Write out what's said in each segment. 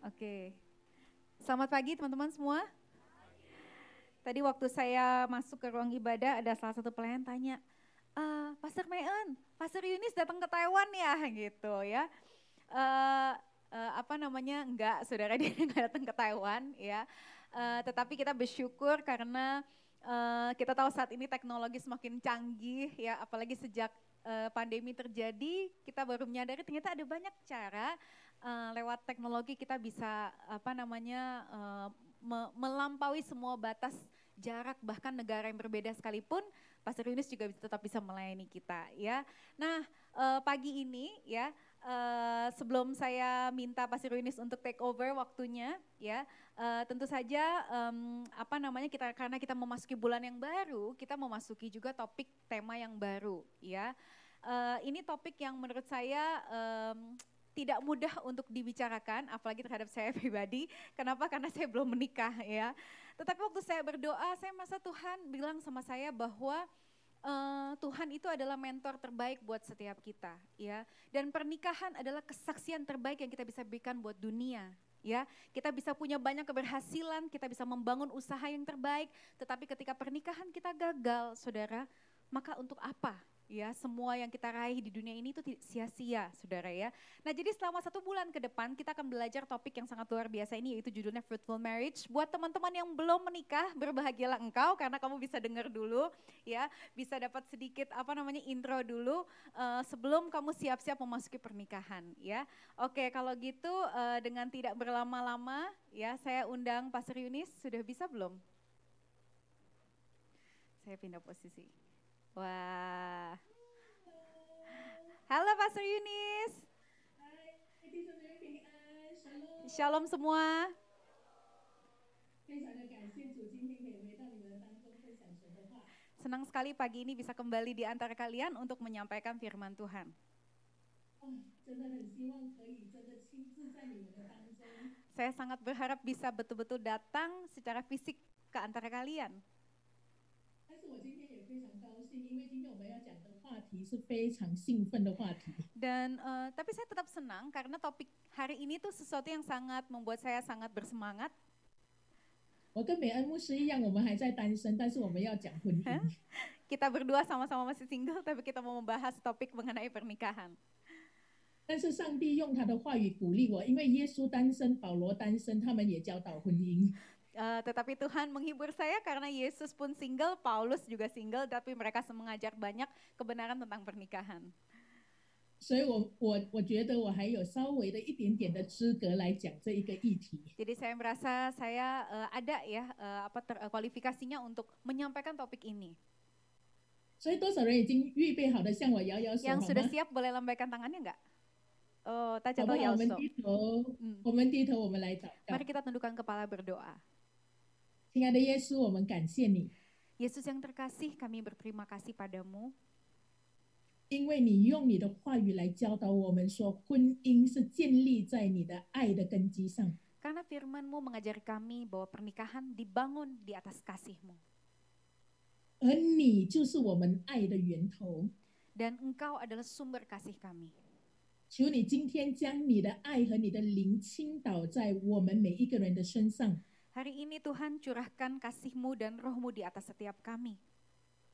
Oke. Selamat pagi teman-teman semua. Tadi waktu saya masuk ke ruang ibadah ada salah satu pelayan tanya, Pastor Meun, Pastor Yunis datang ke Taiwan ya gitu ya. Eh, apa namanya? Enggak, saudara dia enggak datang ke Taiwan ya. Tetapi kita bersyukur karena kita tahu saat ini teknologi semakin canggih ya, apalagi sejak pandemi terjadi, kita baru menyadari ternyata ada banyak cara lewat teknologi kita bisa apa namanya melampaui semua batas jarak bahkan negara yang berbeda sekalipun, Pastor Yunus juga tetap bisa melayani kita ya. Nah pagi ini ya sebelum saya minta Pastor Yunus untuk take over waktunya ya, tentu saja apa namanya karena kita memasuki bulan yang baru, kita memasuki juga topik tema yang baru ya. Ini topik yang menurut saya tidak mudah untuk dibicarakan, apalagi terhadap saya pribadi. Kenapa? Karena saya belum menikah ya. Tetapi waktu saya berdoa, saya merasa Tuhan bilang sama saya bahwa Tuhan itu adalah mentor terbaik buat setiap kita, ya. Dan pernikahan adalah kesaksian terbaik yang kita bisa berikan buat dunia, ya. Kita bisa punya banyak keberhasilan, kita bisa membangun usaha yang terbaik, tetapi ketika pernikahan kita gagal, saudara, maka untuk apa? Ya, semua yang kita raih di dunia ini itu sia-sia, saudara ya. Nah, jadi selama 1 bulan ke depan kita akan belajar topik yang sangat luar biasa ini, yaitu judulnya Fruitful Marriage. Buat teman-teman yang belum menikah, berbahagialah engkau karena kamu bisa dengar dulu, ya, bisa dapat sedikit apa namanya intro dulu sebelum kamu siap-siap memasuki pernikahan, ya. Oke, kalau gitu dengan tidak berlama-lama, ya, saya undang Pastor Yunis. Sudah bisa belum? Saya pindah posisi. Wah. Halo Pastor Yunis. Shalom semua. Senang sekali pagi ini bisa kembali di antara kalian untuk menyampaikan firman Tuhan. Saya sangat berharap bisa betul-betul datang secara fisik ke antara kalian. Dan tapi saya tetap senang karena topik hari ini tuh sesuatu yang sangat membuat saya sangat bersemangat. 我跟美恩牧师一样，我们还在单身，但是我们要讲婚姻。 Kita berdua sama-sama masih single, tapi kita mau membahas topik mengenai pernikahan. 但是上帝用他的话语鼓励我，因为耶稣单身，保罗单身，他们也教导婚姻。 Tetapi Tuhan menghibur saya karena Yesus pun single, Paulus juga single, tapi mereka mengajar banyak kebenaran tentang pernikahan. 所以我觉得我还有稍微的一点点的资格来讲这一个议题。 Jadi saya merasa saya ada ya kualifikasinya untuk menyampaikan topik ini. 所以多少人已经预备好的向我摇摇手， Yang 好 sudah 吗？ siap boleh lambaikan tangannya enggak? Oh, 大家好不 都 好？ 摇 我们 手。 低头，我们低头，我们来祷告。 Mari kita tundukkan kepala berdoa. 亲爱的耶稣，我们感谢你， Yesus yang terkasih, kami berterima kasih padamu. 因为你用你的话语来教导我们说，婚姻是建立在你的爱的根基上。 Karena firman-Mu mengajari kami bahwa pernikahan dibangun di atas kasih-Mu. 而你就是我们爱的源头。 Dan Engkau adalah sumber kasih kami. 求你今天将你的爱和你的灵倾倒在我们每一个人的身上， Hari ini Tuhan curahkan kasih-Mu dan roh-Mu di atas setiap kami.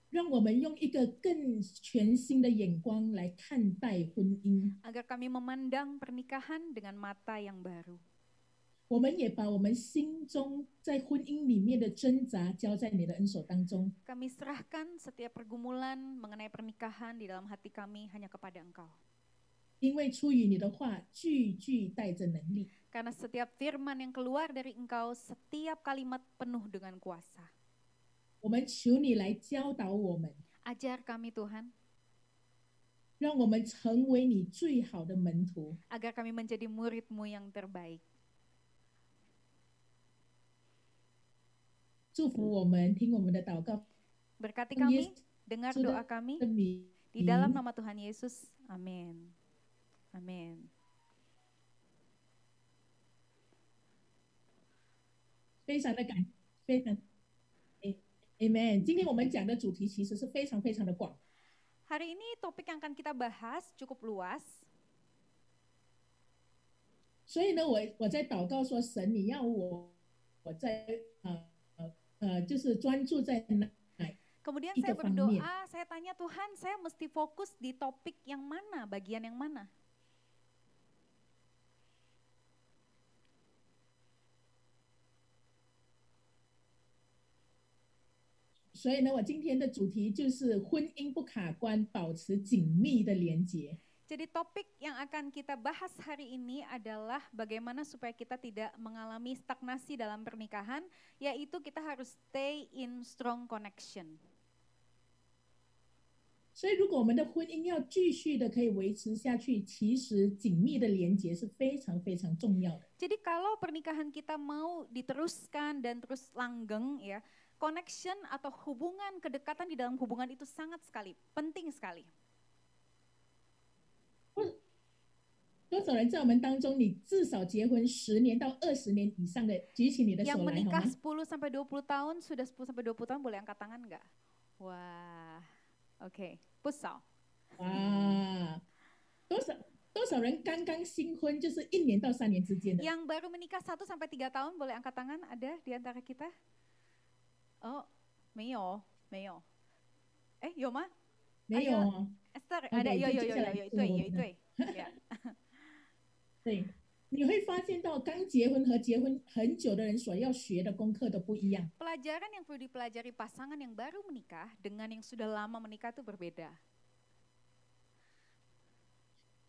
让我们用一个更全新的眼光来看待婚姻。 Agar kami memandang pernikahan dengan mata yang baru. 我们也把我们心中在婚姻里面的挣扎交在你的恩手当中。 Kami serahkan setiap pergumulan mengenai pernikahan di dalam hati kami hanya kepada Engkau. 因为出于你的话，句句带着能力。 Karena setiap firman yang keluar dari Engkau, setiap kalimat penuh dengan kuasa. 我们求你来教导我们， Ajar kami Tuhan, 让我们成为你最好的门徒。 agar kami menjadi murid-Mu yang terbaik. 祝福我们，听我们的祷告。 Berkati kami, dengar doa kami, di dalam nama Tuhan Yesus. Amin. Amin. Amen。今天我们讲的主题其实是非常非常的广。 Hari ini topik yang akan kita bahas cukup luas. 所以呢，我在祷告说，神，你要我在就是专注在哪 Kemudian 一 saya 个方面。 berdoa, saya tanya Tuhan, saya mesti fokus di topik yang mana, bagian yang mana? 所以呢，我今天的主题就是婚姻不卡关，保持紧密的连结。 Jadi topik yang akan kita bahas hari ini adalah bagaimana supaya kita tidak mengalami stagnasi dalam pernikahan, yaitu kita harus stay in strong connection. 所以，如果我们的婚姻要继续的可以维持下去，其实紧密的连结是非常非常重要的。 Jadi kalau pernikahan kita mau diteruskan dan terus langgeng ya, connection atau hubungan, kedekatan di dalam hubungan itu sangat sekali, penting sekali. 多少人在我们当中，你至少结婚10年到20年以上的，举起你的 Yang 手来好 menikah 吗？ 10 sampai 20 tahun, sudah 10 sampai 20 tahun boleh angkat tangan nggak? Wah, oke, pusau. 哇，多少人刚刚新婚，就是1年到3年之间的？ Yang baru menikah 1 sampai 3 tahun boleh angkat tangan, ada di antara kita? Oh, 没有，没有。有吗？没有哦。 Esther, OK， ada， 有，就接下来有一对，有一对。对，你会发现到刚结婚和结婚很久的人所要学的功课都不一样。 Pelajaran yang perlu dipelajari pasangan yang baru menikah dengan yang sudah lama menikah itu berbeda.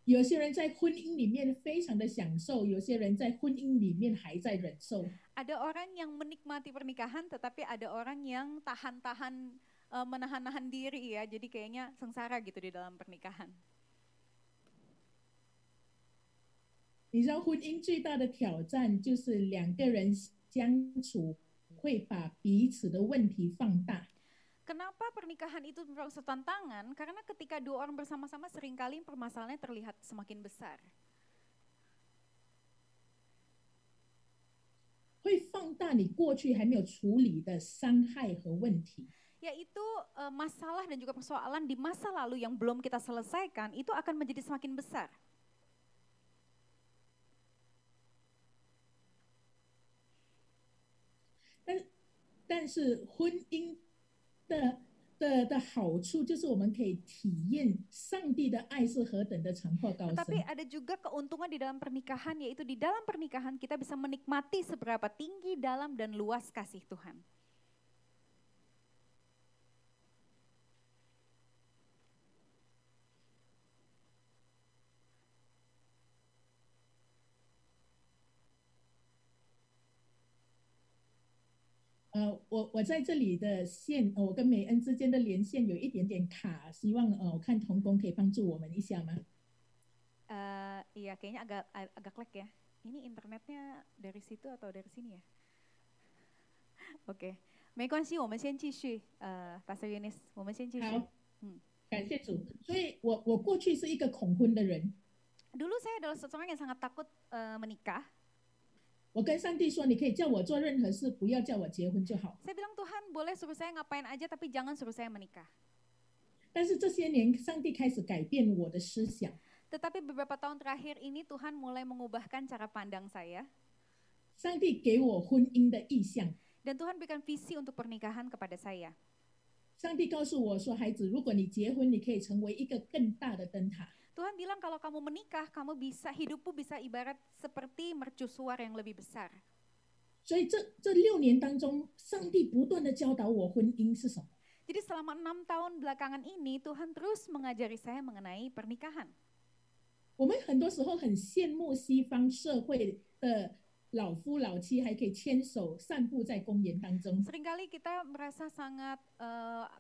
有些人在婚姻里面非常的享受，有些人在婚姻里面还在忍受。 Ada orang yang menikmati pernikahan, tetapi ada orang yang tahan-tahan, menahan-nahan diri ya, jadi kayaknya sengsara gitu di dalam pernikahan. 你知道婚姻最大的挑战就是2个人相处会把彼此的问题放大。 Kenapa pernikahan itu merupakan tantangan? Karena ketika 2 orang bersama-sama seringkali permasalahannya terlihat semakin besar. 会放大你过去还没有处理的伤害和问题。 Yaitu masalah dan juga persoalan di masa lalu yang belum kita selesaikan itu akan menjadi semakin besar. 但是婚姻的好处就是我们可以体验上帝的爱是何等的长阔高深。 Tapi ada juga keuntungan di dalam pernikahan, yaitu di dalam pernikahan kita bisa menikmati seberapa tinggi, dalam, dan luas kasih Tuhan. 我在这里的线，我跟美恩之间的连线有一点点卡，希望我看童工可以帮助我们一下吗？ Iya, kayaknya agak lag ya. Ini internetnya dari situ atau dari sini ya? OK， 没关系，我们先继续。Pastor Yunis， 我们先继续。好，感谢主。所以我过去是一个恐婚的人。 Dulu saya adalah seseorang yang sangat takut menikah. 我跟上帝说，你可以叫我做任何事，不要叫我结婚就好。 Saya bilang Tuhan boleh suruh saya ngapain aja, tapi jangan suruh saya menikah. 但是这些年，上帝开始改变我的思想。 Tetapi beberapa tahun terakhir ini Tuhan mulai mengubahkan cara pandang saya. 上帝给我婚姻的意向。 Dan Tuhan berikan visi untuk pernikahan kepada saya. 上帝告诉我说，孩子，如果你结婚，你可以成为一个更大的灯塔。 Tuhan bilang kalau kamu menikah, kamu bisa, hidupmu bisa ibarat seperti mercusuar yang lebih besar. 所以这6年当中，上帝不断的教导我婚姻是什么。 Jadi selama 6 tahun belakangan ini Tuhan terus mengajari saya mengenai pernikahan. 我们很多时候很羡慕西方社会的老夫老妻还可以牵手散步在公园当中。 Seringkali kita merasa sangat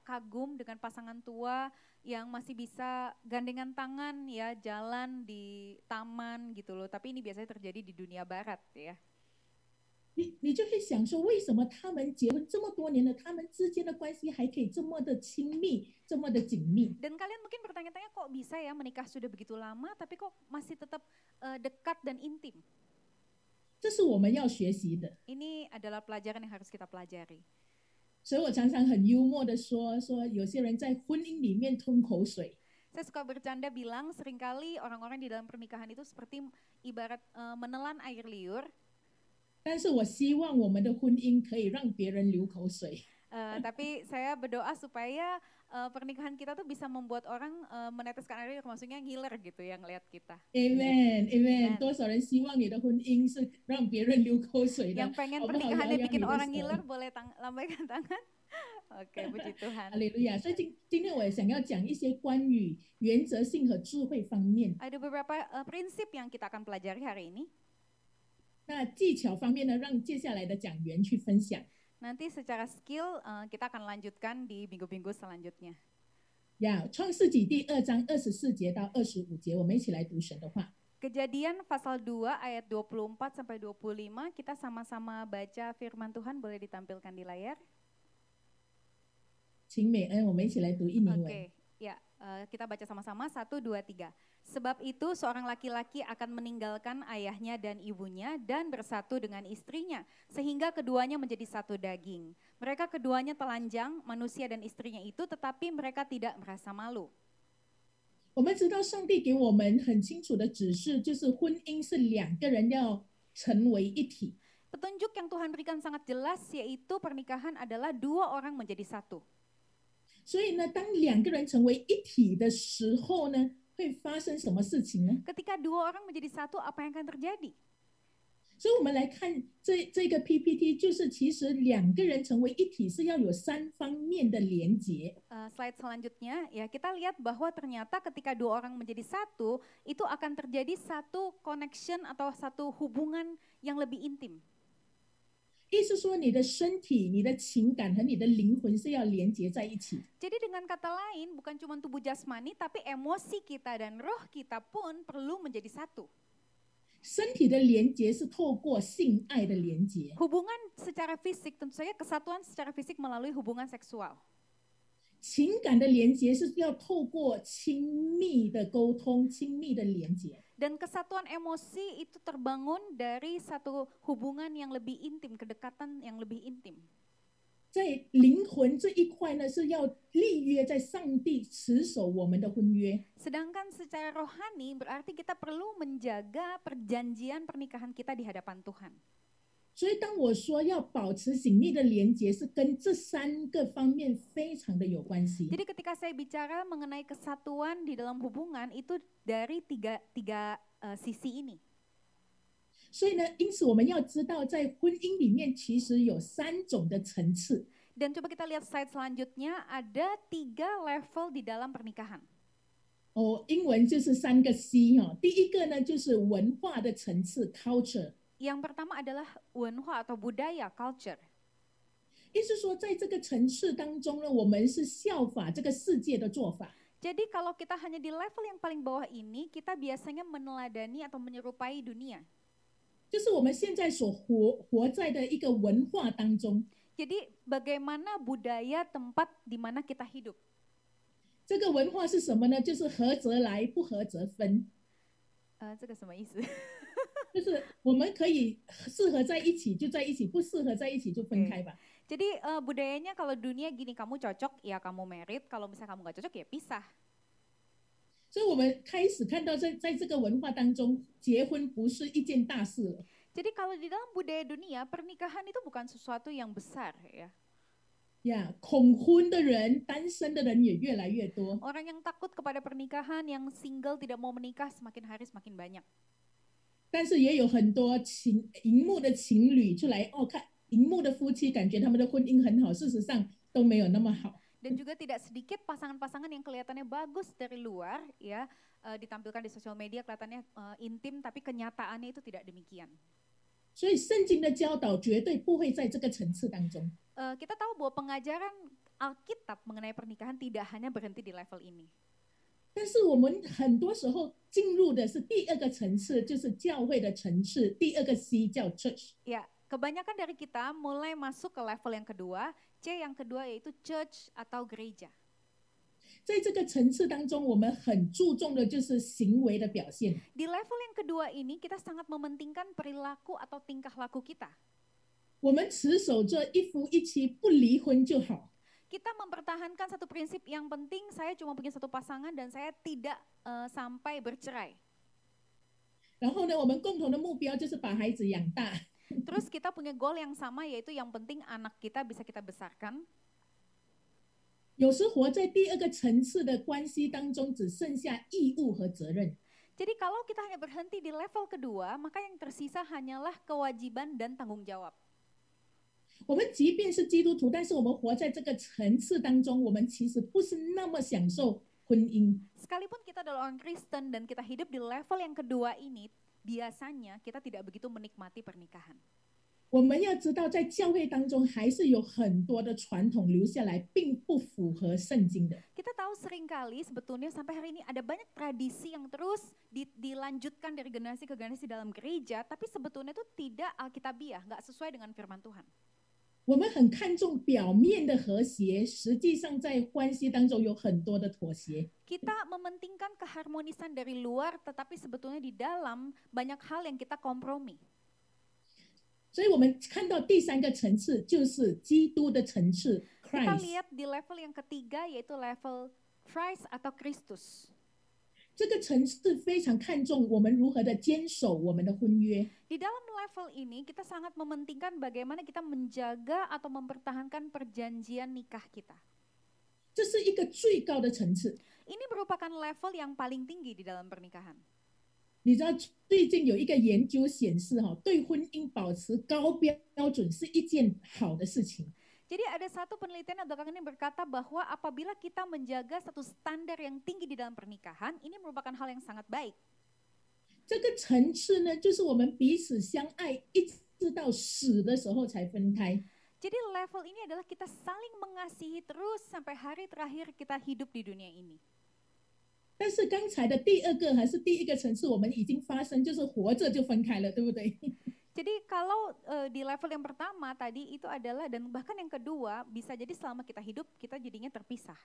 kagum dengan pasangan tua yang masih bisa gandengan tangan ya, jalan di taman gitu loh. Tapi ini biasanya terjadi di dunia barat ya. 你就会想说，为什么他们结婚这么多年了，他们之间的关系还可以这么的亲密，这么的紧密？ Dan kalian mungkin bertanya-tanya kok bisa ya menikah sudah begitu lama tapi kok masih tetap dekat dan intim. 这是我们要学习的。 Ini adalah pelajaran yang harus kita pelajari. 所以我常常很幽默的说有些人在婚姻里面吞口水。Saya suka bercanda bilang seringkali orang-orang di dalam pernikahan itu seperti ibarat menelan air liur. 但是我希望我们的婚姻可以让别人流口水。 Tapi saya berdoa supaya pernikahan kita tuh bisa membuat orang meneteskan air liur, maksudnya ngiler gitu yang lihat kita. Amen, Amen。多少人希望你的婚姻是让别人流口水的？ Yang pengen 好不好？摇 pernikahannya 摇 bikin 你的 orang 手。 ngiler boleh lambaikan tangan. Oke, puji Tuhan. 哈利路亚！所以今天我也想要讲一些关于原则性和智慧方面。 Ada beberapa prinsip yang kita akan pelajari hari ini. 那技巧方面呢，让接下来的讲员去分享。 Nanti secara skill kita akan lanjutkan di minggu-minggu selanjutnya. 呀，创世纪第2章24节到25节，我们一起来读神的话。 Kejadian pasal 2 ayat 24 sampai 25, kita sama-sama baca firman Tuhan, boleh ditampilkan di layar. 请美恩，我们一起来读印尼文。 Oke, ya, kita baca sama-sama 1, 2, 3. Sebab itu seorang laki-laki akan meninggalkan ayahnya dan ibunya dan bersatu dengan istrinya, sehingga keduanya menjadi satu daging. Mereka keduanya telanjang, manusia dan istrinya itu, tetapi mereka tidak merasa malu. 我们知道上帝给我们很清楚的指示，就是婚姻是2个人要成为一体。 Petunjuk yang Tuhan berikan sangat jelas, yaitu pernikahan adalah 2 orang menjadi satu. 所以呢，当2个人成为一体的时候呢，会发生什么事情呢？ Ketika 2 orang menjadi satu, apa yang akan terjadi? 所以我们来看这个 PPT， 就是其实2个人成为一体是要有3方面的连结。 Slide selanjutnya, ya kita lihat bahwa ternyata ketika 2 orang menjadi satu, itu akan terjadi satu connection atau satu hubungan yang lebih intim. 意思说，你的身体、你的情感和你的灵魂是要连结在一起。 Jadi dengan kata lain, bukan cuma tubuh jasmani, tapi emosi kita dan roh kita pun perlu menjadi satu. 身体的连结是透过性爱的连结， Hubungan secara fisik, tentu saja kesatuan secara fisik melalui hubungan seksual. 情感的连结是要透过亲密的沟通、亲密的连结。 Dan kesatuan emosi itu terbangun dari satu hubungan yang lebih intim, kedekatan yang lebih intim. 在灵魂这一块呢，是要立约在上帝持守我们的婚约。 Sedangkan secara rohani berarti kita perlu menjaga perjanjian pernikahan kita di hadapan Tuhan. 所以当我说要保持紧密的连结，是跟这3个方面非常的有关系。 Jadi ketika saya bicara mengenai kesatuan di dalam hubungan itu dari tiga sisi ini. 所以呢，因此我们要知道，在婚姻里面其实有3种的层次。 Dan coba kita lihat slide selanjutnya, ada 3 level di dalam pernikahan. 哦，英文就是3个 C 哈。第一个呢，就是文化的层次 （culture）。 Yang pertama adalah wenhua atau budaya, culture. 意思说，在这个层次当中呢，我们是效法这个世界的做法。 Jadi kalau kita hanya di level yang paling bawah ini, kita biasanya meneladani atau menyerupai dunia. 就是我们现在所活在的一个文化当中。 Jadi bagaimana budaya tempat di mana kita hidup. 这个文化是什么呢？就是合则来，不合则分。这个什么意思？就是我们可以适合在一起就在一起，不适合在一起就分开吧。 Jadi budayanya kalau dunia gini, kamu cocok ya kamu merit, kalau misalnya kamu nggak cocok ya pisah. 所以我们开始看到在这个文化当中，结婚不是一件大事了。 Jadi kalau di dalam budaya dunia, pernikahan itu bukan sesuatu yang besar ya. 呀，恐婚的人、单身的人也越来越多。 Orang yang takut kepada pernikahan, yang single tidak mau menikah semakin hari semakin banyak. 但是也有很多荧幕的情侣出来看荧幕的夫妻，感觉他们的婚姻很好，事实上都没有那么好。 Dan juga tidak sedikit pasangan-pasangan yang kelihatannya bagus dari luar, ya ditampilkan di sosial media kelihatannya intim, tapi kenyataannya itu tidak demikian. 所以圣经的教导绝对不会在这个层次当中。 Kita tahu bahwa pengajaran Alkitab mengenai pernikahan tidak hanya berhenti di level ini. 但是我们很多时候进入的是第2个层次，就是教会的层次。第2个 C 叫 church。 Ya, kebanyakan dari kita mulai masuk ke level yang kedua, C yang kedua yaitu church atau gereja. 在这个层次当中，我们很注重的就是行为的表现。 Di level yang kedua ini kita sangat mementingkan perilaku atau tingkah laku kita. 我们持守着一夫一妻，不离婚就好。Kita mempertahankan satu prinsip yang penting, saya cuma punya satu pasangan dan saya tidak sampai bercerai. 然后呢，我们共同的目标就是把孩子养大。 Terus kita punya goal yang sama, yaitu yang penting anak kita bisa kita besarkan. 有时活在第二个层次的关系当中，只剩下义务和责任。 Jadi kalau kita hanya berhenti di level kedua, maka yang tersisa hanyalah kewajiban dan tanggung jawab. 我们即便是基督徒，但是我们活在这个层次当中，我们其实不是那么享受婚姻。 Sekalipun kita adalah orang Kristen dan kita hidup di level yang kedua ini, biasanya kita tidak begitu menikmati pernikahan. 我们要知道，在教会当中还是有很多的传统留下来，并不符合圣经的。 Kita tahu seringkali sebetulnya sampai hari ini ada banyak tradisi yang terus dilanjutkan dari generasi ke generasi dalam gereja, tapi sebetulnya itu tidak alkitabiah, nggak sesuai dengan firman Tuhan. 我们很看重表面的和谐，实际上在关系当中有很多的妥协。 Kita mementingkan keharmonisan dari luar, tetapi sebetulnya di dalam banyak hal yang kita kompromi. 所以我们看到第三个层次就是基督的层次 Kita ，Christ。 lihat di level yang ketiga, yaitu level Christ atau Kristus. 这个层次非常看重我们如何的坚守我们的婚约。 Di dalam level ini kita sangat mementingkan bagaimana kita menjaga atau mempertahankan perjanjian nikah kita. 这是一个最高的层次。 Ini merupakan level yang paling tinggi di dalam pernikahan. 你知道最近有一个研究显示，对婚姻保持高标准是一件好的事情。 Jadi ada satu penelitian yang belakangan ini berkata bahwa apabila kita menjaga satu standar yang tinggi di dalam pernikahan, ini merupakan hal yang sangat baik. 这个层次呢，就是我们彼此相爱，一直到死的时候才分开。 Jadi level ini adalah kita saling mengasihi terus sampai hari terakhir kita hidup di dunia ini. 但是刚才的第二个还是第一个层次，我们已经发生，就是活着就分开了，对不对？ Jadi kalau di level yang pertama tadi itu adalah, dan bahkan yang kedua, bisa jadi selama kita hidup kita jadinya terpisah.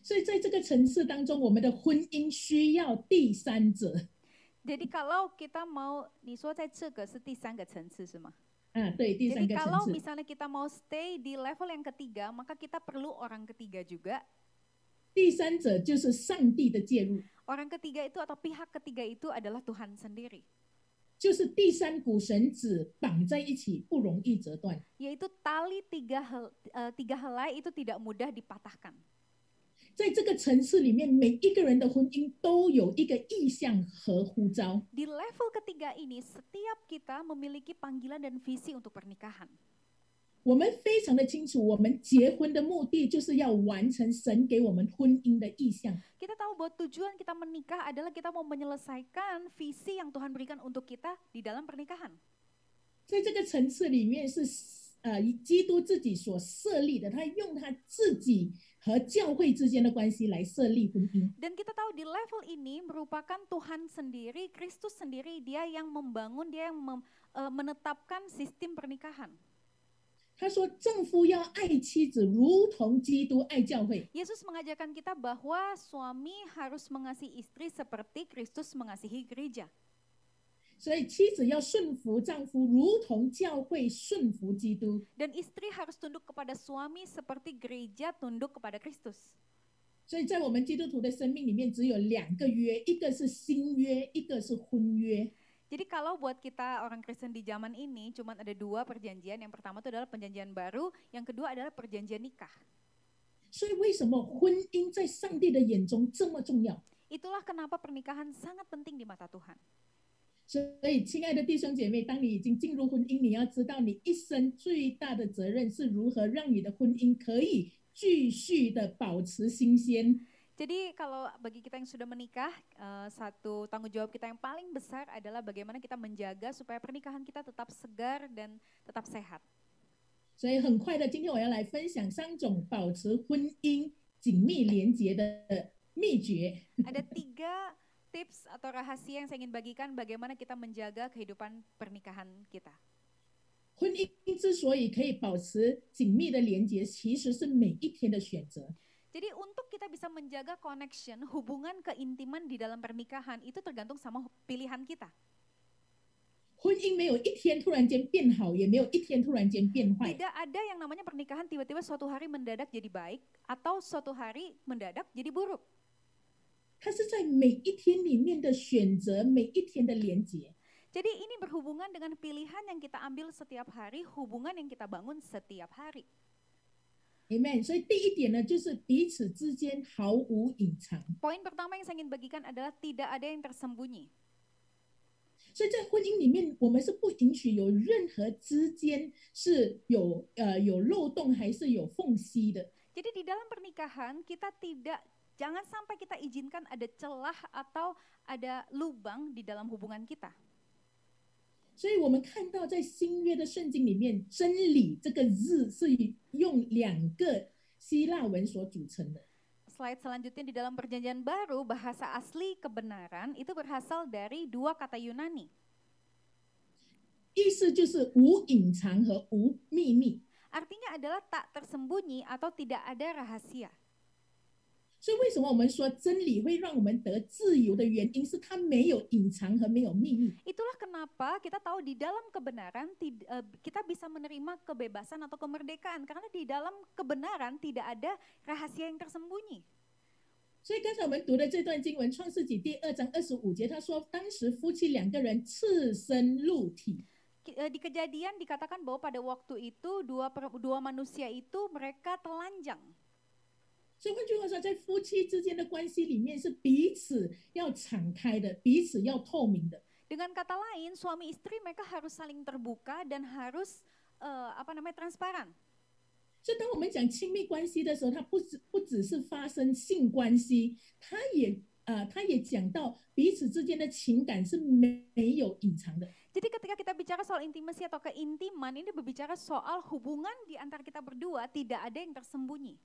所以在这个层次当中，我们的婚姻需要第三者。 Jadi kalau kita mau, 你说在这个是第三个层次是吗？对，第三 Jadi 个层 kalau 次。 misalnya kita mau stay di level yang ketiga, maka kita perlu orang ketiga juga. 第三者就是上帝的介入， Orang ketiga itu atau pihak ketiga itu adalah Tuhan sendiri. 就是第三股绳子绑在一起，不容易折断。 Yaitu tali tiga helai itu tidak mudah dipatahkan. 在这个层次里面，每一个人的婚姻都有一个意向和呼召。 Di level ketiga ini, setiap kita memiliki panggilan dan visi untuk pernikahan. 我们非常的清楚，我们结婚的目的就是要完成神给我们婚姻的意向。 Kita tahu bahwa tujuan kita menikah adalah kita mau menyelesaikan visi yang Tuhan berikan untuk kita di dalam pernikahan. 在这个层次里面是基督自己所设立的，他用他自己和教会之间的关系来设立婚姻。 Dan kita tahu di level ini merupakan Tuhan sendiri, Kristus sendiri, dia yang membangun, dia yang menetapkan sistem pernikahan. 他说，丈夫要爱妻子，如同基督爱教会。 Yesus mengajarkan kita bahwa suami harus mengasihi istri seperti Kristus mengasihi gereja. 所以妻子要顺服丈夫，如同教会顺服基督。 Dan istri harus tunduk kepada suami seperti gereja tunduk kepada Kristus. 所以在我们基督徒的生命里面，只有两个约，一个是新约，一个是婚约。 Jadi kalau buat kita orang Kristen di zaman ini cuma ada dua perjanjian. Yang pertama itu adalah perjanjian baru, yang kedua adalah perjanjian nikah. 所以为什么婚姻在上帝的眼中这么重要？ Itulah kenapa pernikahan sangat penting di mata Tuhan. 所以，亲爱的弟兄姐妹，当你已经进入婚姻，你要知道，你一生最大的责任是如何让你的婚姻可以继续的保持新鲜。 Jadi kalau bagi kita yang sudah menikah, satu tanggung jawab kita yang paling besar adalah bagaimana kita menjaga supaya pernikahan kita tetap segar dan tetap sehat. 所以很快的，今天我要来分享3种保持婚姻紧密连结的秘诀。 Ada 3 tips atau rahasia yang saya ingin bagikan bagaimana kita menjaga kehidupan pernikahan kita. 婚姻之所以可以保持紧密的连结，其实是每一天的选择。 Jadi untuk kita bisa menjaga connection, hubungan keintiman di dalam pernikahan itu tergantung sama pilihan kita. 婚姻没有一天突然间变好，也没有一天突然间变坏。 Tidak ada yang namanya pernikahan tiba-tiba suatu hari mendadak jadi baik atau suatu hari mendadak jadi buruk. 它是在每一天里面的选择，每一天的连结。 Jadi ini berhubungan dengan pilihan yang kita ambil setiap hari, hubungan yang kita bangun setiap hari. Amen。所以第一点呢，就是彼此之间毫无隐藏。 Poin pertama yang saya ingin bagikan adalah tidak ada yang tersembunyi. 所以在婚姻里面，我们是不允许有任何之间是有漏洞还是有缝隙的。 Jadi di dalam pernikahan kita jangan sampai kita izinkan ada celah atau ada lubang di dalam hubungan kita. 所以我们看到在新约的圣经里面，真理这个字是用2个希腊文所组成的。 Slide selanjutnya di dalam perjanjian baru, bahasa asli kebenaran itu berasal dari 2 kata Yunani. 意思就是无隐藏和无秘密。 Artinya adalah tak tersembunyi atau tidak ada rahasia. 所以为什么我们说真理会让我们得自由的原因，是它没有隐藏和没有秘密。 Itulah kenapa kita tahu di dalam kebenaran kita bisa menerima kebebasan atau kemerdekaan. Karena di dalam kebenaran tidak ada rahasia yang tersembunyi. 所以刚才我们读的这段经文，《创世纪》第2章25节，他说当时夫妻2个人赤身露体。 Di Kejadian dikatakan bahwa pada waktu itu dua manusia itu mereka telanjang. 所以换句话说，在夫妻之间的关系里面，是彼此要敞开的，彼此要透明的。 Dengan kata lain, suami istri mereka harus saling terbuka dan harus transparan. 所以当我们讲亲密关系的时候，它不只是发生性关系，它也讲到彼此之间的情感是没有隐藏的。 Jadi ketika kita bicara soal intimasi atau keintiman, ini berbicara soal hubungan di antara kita berdua, tidak ada yang tersembunyi.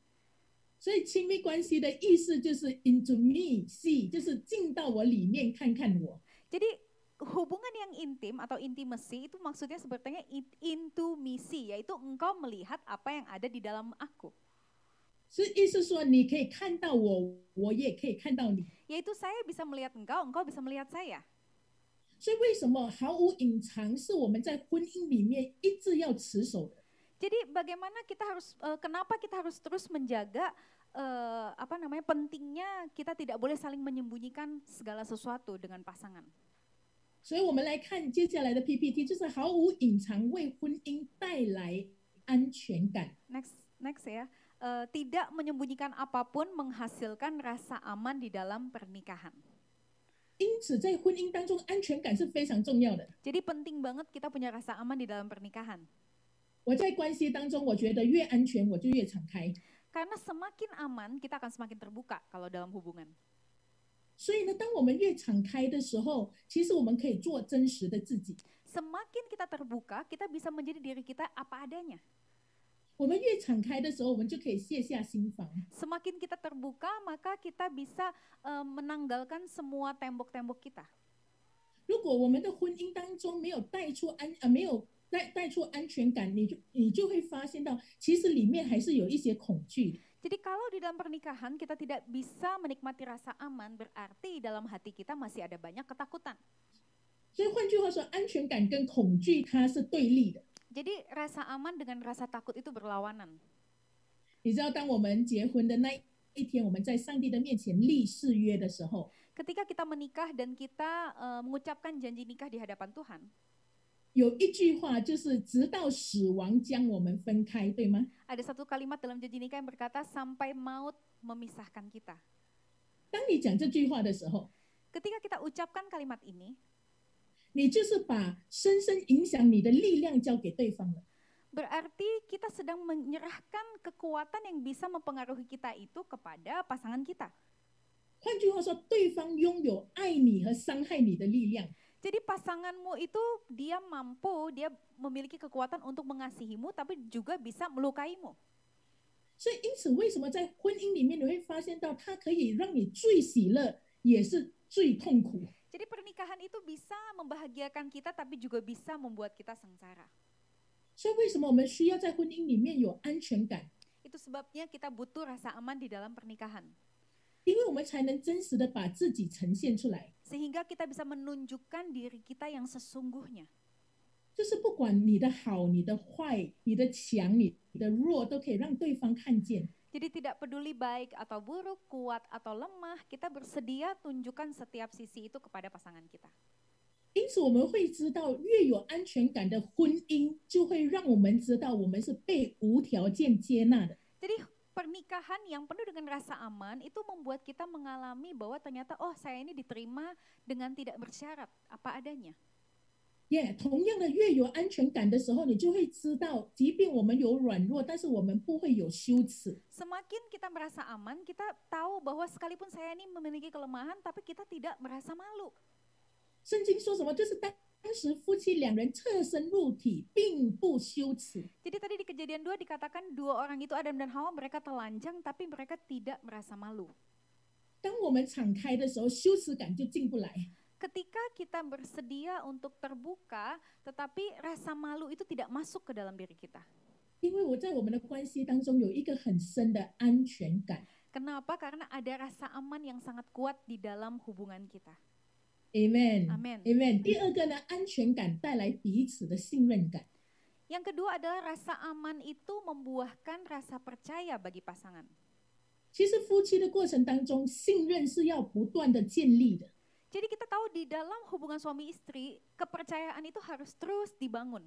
所以亲密关系的意思就是 into me see， 就是进到我里面看看我。 Jadi hubungan yang intim atau intimacy itu maksudnya sebetulnya intimasi, yaitu engkau melihat apa yang ada di dalam aku. 所以意思说，你可以看到我，我也可以看到你。 Yaitu saya bisa melihat engkau, engkau bisa melihat saya. 所以为什么毫无隐藏是我们在婚姻里面一直要持守的？ Jadi bagaimana kenapa kita harus terus menjaga pentingnya kita tidak boleh saling menyembunyikan segala sesuatu dengan pasangan. 所以我们来看接下来的 PPT， 就是毫无隐藏为婚姻带来安全感。 Next ya, tidak menyembunyikan apapun menghasilkan rasa aman di dalam pernikahan. 因此在婚姻当中，安全感是非常重要的。 Jadi penting banget kita punya rasa aman di dalam pernikahan. 我在关系当中，我觉得越安全，我就越敞开。 Karena semakin aman, kita akan semakin terbuka kalau dalam hubungan. 所以呢，当我们越敞开的时候，其实我们可以做真实的自己。 Semakin kita terbuka, kita bisa menjadi diri kita apa adanya. 我们越敞开的时候，我们就可以卸下心防。 Semakin kita terbuka, maka kita bisa menanggalkan semua tembok-tembok kita. 如果我们的婚姻当中没有带出安全感，你就会发现到，其实里面还是有一些恐惧。 Jadi kalau di dalam pernikahan kita tidak bisa menikmati rasa aman, berarti dalam hati kita masih ada banyak ketakutan. 所以换句话说，安全感跟恐惧它是对立的。 Jadi rasa aman dengan rasa takut itu berlawanan. 你知道，当我们结婚的那一天，我们在上帝的面前立誓约的时候， Ketika kita menikah dan kita mengucapkan janji nikah di hadapan Tuhan, 有一句话就是直到死亡将我们分开，对吗？ ada satu kalimat dalam janji nikah yang berkata sampai maut memisahkan kita. 当你讲这句话的时候， Ketika kita ucapkan kalimat ini, 你就是把深深影响你的力量交给对方了。 berarti kita sedang menyerahkan kekuatan yang bisa mempengaruhi kita itu kepada pasangan kita. 换句话说，对方拥有爱你和伤害你的力量。 Jadi pasanganmu itu dia memiliki kekuatan untuk mengasihimu, tapi juga bisa melukaimu. 所以因此，为什么在婚姻里面你会发现到，它可以让你最喜乐，也是最痛苦。 Jadi pernikahan itu bisa membahagiakan kita, tapi juga bisa membuat kita sengsara. 所以为什么我们需要在婚姻里面有安全感？ Itu sebabnya kita butuh rasa aman di dalam pernikahan. 因为我们才能真实的把自己呈现出来。 Sehingga kita bisa menunjukkan diri kita yang sesungguhnya. 就是不管你的好、你的坏、你的强、你的弱，都可以让对方看见。 Jadi tidak peduli baik atau buruk, kuat atau lemah, kita bersedia tunjukkan setiap sisi itu kepada pasangan kita. 因此我们会知道，越有安全感的婚姻，就会让我们知道我们是被无条件接纳的。 Jadi pernikahan yang penuh dengan rasa aman itu membuat kita mengalami bahwa ternyata oh saya ini diterima dengan tidak bersyarat, apa adanya. 同样的，越有安全感的时候，你就会知道，即便我们有软弱，但是我们不会有羞耻。 Semakin kita merasa aman, kita tahu bahwa sekalipun saya ini memiliki kelemahan, tapi kita tidak merasa malu. 圣经说什么？就是当时夫妻两人侧身入体，并不羞耻。 Jadi tadi di Kejadian 2 dikatakan dua orang itu Adam dan Hawa, mereka telanjang tapi mereka tidak merasa malu. 当我们敞开的时候，羞耻感就进不来。 Ketika kita bersedia untuk terbuka, tetapi rasa malu itu tidak masuk ke dalam diri kita. 因为我在我们的关系当中有一个很深的安全感。 Kenapa? Karena ada rasa aman yang sangat kuat di dalam hubungan kita. Amen. Amen. Amen. 第二个呢，安全感带来彼此的信任感。 Yang kedua adalah rasa aman itu membuahkan rasa percaya bagi pasangan. 其实夫妻的过程当中，信任是要不断的建立的。 Jadi kita tahu di dalam hubungan suami istri, kepercayaan itu harus terus dibangun.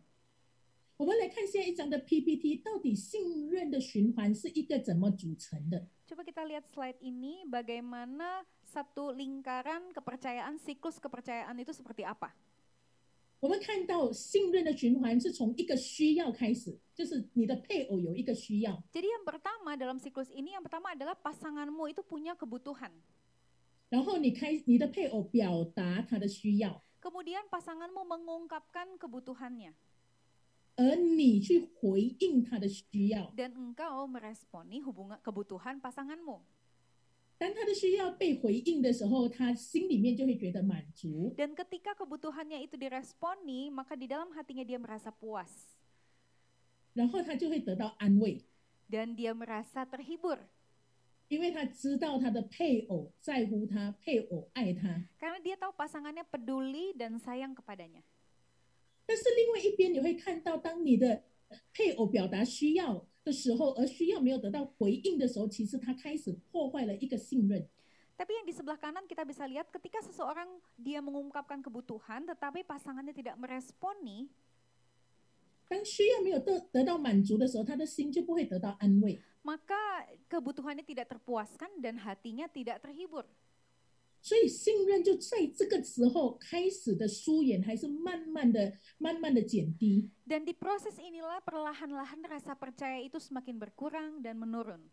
我们来看下一章的 PPT， 到底信任的循环是一个怎么组成的？ Coba kita lihat slide ini, bagaimana satu lingkaran kepercayaan, siklus kepercayaan itu seperti apa. 我们看到信任的循环是从一个需要开始，就是你的配偶有一个需要， Jadi yang pertama dalam siklus ini, yang pertama adalah pasanganmu itu punya kebutuhan. 然后你的配偶表达他的需要， Kemudian pasanganmu mengungkapkan kebutuhannya. 而你去回应他的需要。 Dan engkau meresponi kebutuhan pasanganmu. 当他的需要被回应的时候，他心里面就会觉得满足。 Dan ketika kebutuhannya itu diresponi, maka di dalam hatinya dia merasa puas. 然后他就会得到安慰， Dan dia merasa terhibur. 因为他知道他的配偶在乎他，配偶爱他。 Karena dia tahu pasangannya peduli dan sayang kepadanya. 但是另外一边，你会看到，当你的配偶表达需要的时候，而需要没有得到回应的时候，其实他开始破坏了一个信任。 Tapi yang di sebelah kanan kita bisa lihat ketika seseorang dia mengungkapkan kebutuhan tetapi pasangannya tidak meresponi, 当需要没有得到满足的时候，他的心就不会得到安慰。 maka kebutuhannya tidak terpuaskan dan hatinya tidak terhibur. 所以信任就在这个时候开始的疏远，还是慢慢的减低。 Dan di proses inilah perlahan-lahan rasa percaya itu semakin berkurang dan menurun.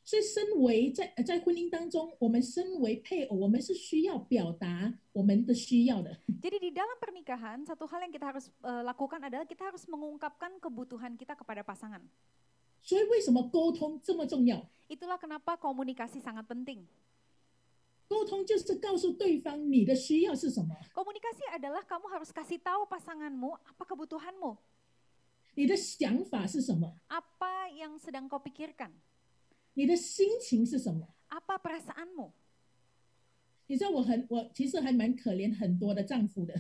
所以，身为在婚姻当中，我们身为配偶，我们是需要表达我们的需要的。 Jadi di dalam pernikahan satu hal yang kita harus lakukan adalah kita harus mengungkapkan kebutuhan kita kepada pasangan. 所以，为什么沟通这么重要？ Itulah kenapa komunikasi sangat penting. 沟通就是告诉对方你的需要是什么， Komunikasi adalah kamu harus kasih tahu pasanganmu apa kebutuhanmu, 你的想法是什么， apa yang sedang kau pikirkan, 你的心情是什么。 apa perasaanmu. 你知道我其实还蛮可怜很多的丈夫的，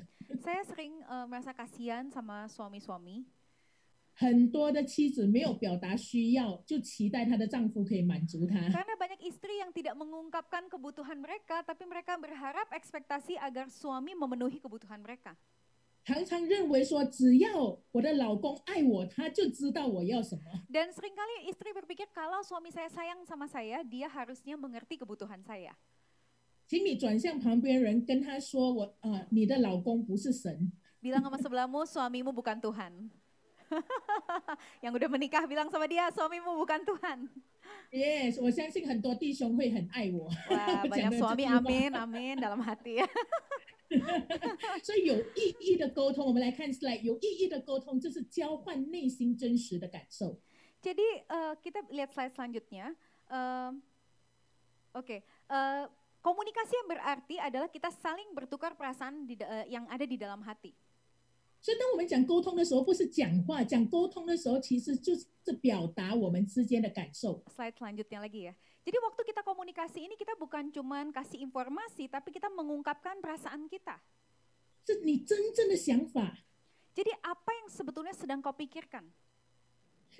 Saya sering merasa kasihan sama suami-suami. 很多的妻子没有表达需要，就期待她的丈夫可以满足她。 Karena banyak istri yang tidak mengungkapkan kebutuhan mereka, tapi mereka berharap ekspektasi agar suami memenuhi kebutuhan mereka. 常常认为说，只要我的老公爱我，他就知道我要什么。 Dan seringkali istri berpikir kalau suami saya sayang sama saya, dia harusnya mengerti kebutuhan saya. 请你转向旁边人，跟他说你的老公不是神。 Bilang sama sebelahmu, suamimu bukan Tuhan. Yang udah menikah bilang sama dia, suamimu bukan Tuhan. Yes， 我相信很多弟兄会很爱我。 Wah, banyak suami amin, amin dalam hati ya. 所以有意义的沟通，我们来看 slide， 有意义的沟通就是交换内心真实的感受。 Jadi kita lihat slide selanjutnya. Oke, komunikasi yang berarti adalah kita saling bertukar perasaan yang ada di dalam hati. 所以当我们讲沟通的时候，不是讲话，讲沟通的时候，其实就是表达我们之间的感受。 Slide selanjutnya lagi ya. Jadi waktu kita komunikasi ini kita bukan cuman kasih informasi, tapi kita mengungkapkan perasaan kita. 是你真正的想法， Jadi apa yang sebetulnya sedang kau pikirkan?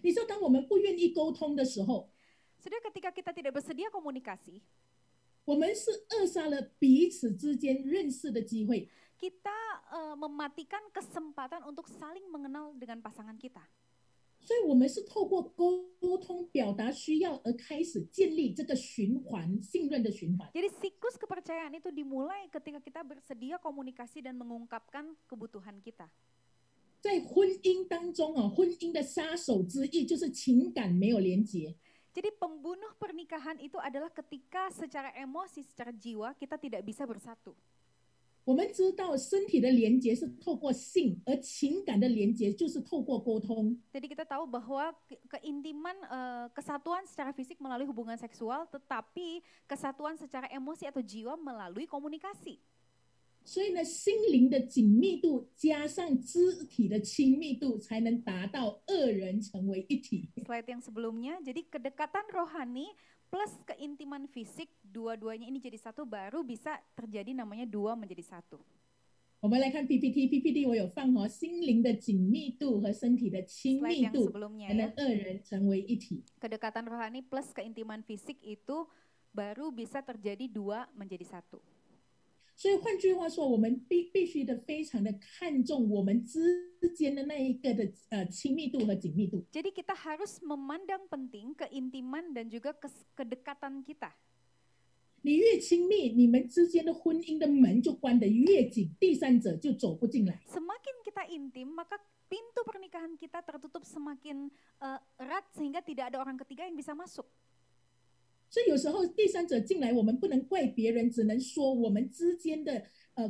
你说，当我们不愿意沟通的时候， Saudara, ketika kita tidak bersedia komunikasi, 我们是扼杀了彼此之间认识的机会。 kita mematikan kesempatan untuk saling mengenal dengan pasangan kita. 所以，我们是透过沟通表达需要而开始建立这个循环，信任的循环。 Jadi siklus kepercayaan itu dimulai ketika kita bersedia komunikasi dan mengungkapkan kebutuhan kita. 在婚姻当中啊，婚姻的杀手之一就是情感没有连结。 Jadi pembunuh pernikahan itu adalah ketika secara emosi, secara jiwa kita tidak bisa bersatu. 我们知道身体的连结是透过性，而情感的连结就是透过沟通。 Jadi kita tahu bahwa keintiman, kesatuan secara fisik melalui hubungan seksual, tetapi kesatuan secara emosi atau jiwa melalui komunikasi. 所以呢，心灵的紧密度加上肢体的亲密度，才能达到二人成为一体。 Slide yang sebelumnya, jadi kedekatan rohani plus keintiman fisik, dua-duanya ini jadi satu, baru bisa terjadi namanya dua menjadi satu. 我们来看 PPT 我有放哦，心灵的紧密度和身体的亲 Slide 密 yang 度， sebelumnya 才能 ya, 二人成为一体。 kedekatan rohani plus keintiman fisik itu baru bisa terjadi dua menjadi satu. 所以换句话说，我们必须的非常的看重我们之间的那一个的亲密度和紧密度。 Jadi kita harus memandang penting keintiman dan juga kedekatan kita. 你越亲密，你们之间的婚姻的门就关得越紧，第三者就走不进来。 Semakin kita intim, maka pintu pernikahan kita tertutup semakin erat sehingga tidak ada orang ketiga yang bisa masuk. 所以有时候第三者进来，我们不能怪别人，只能说我们之间的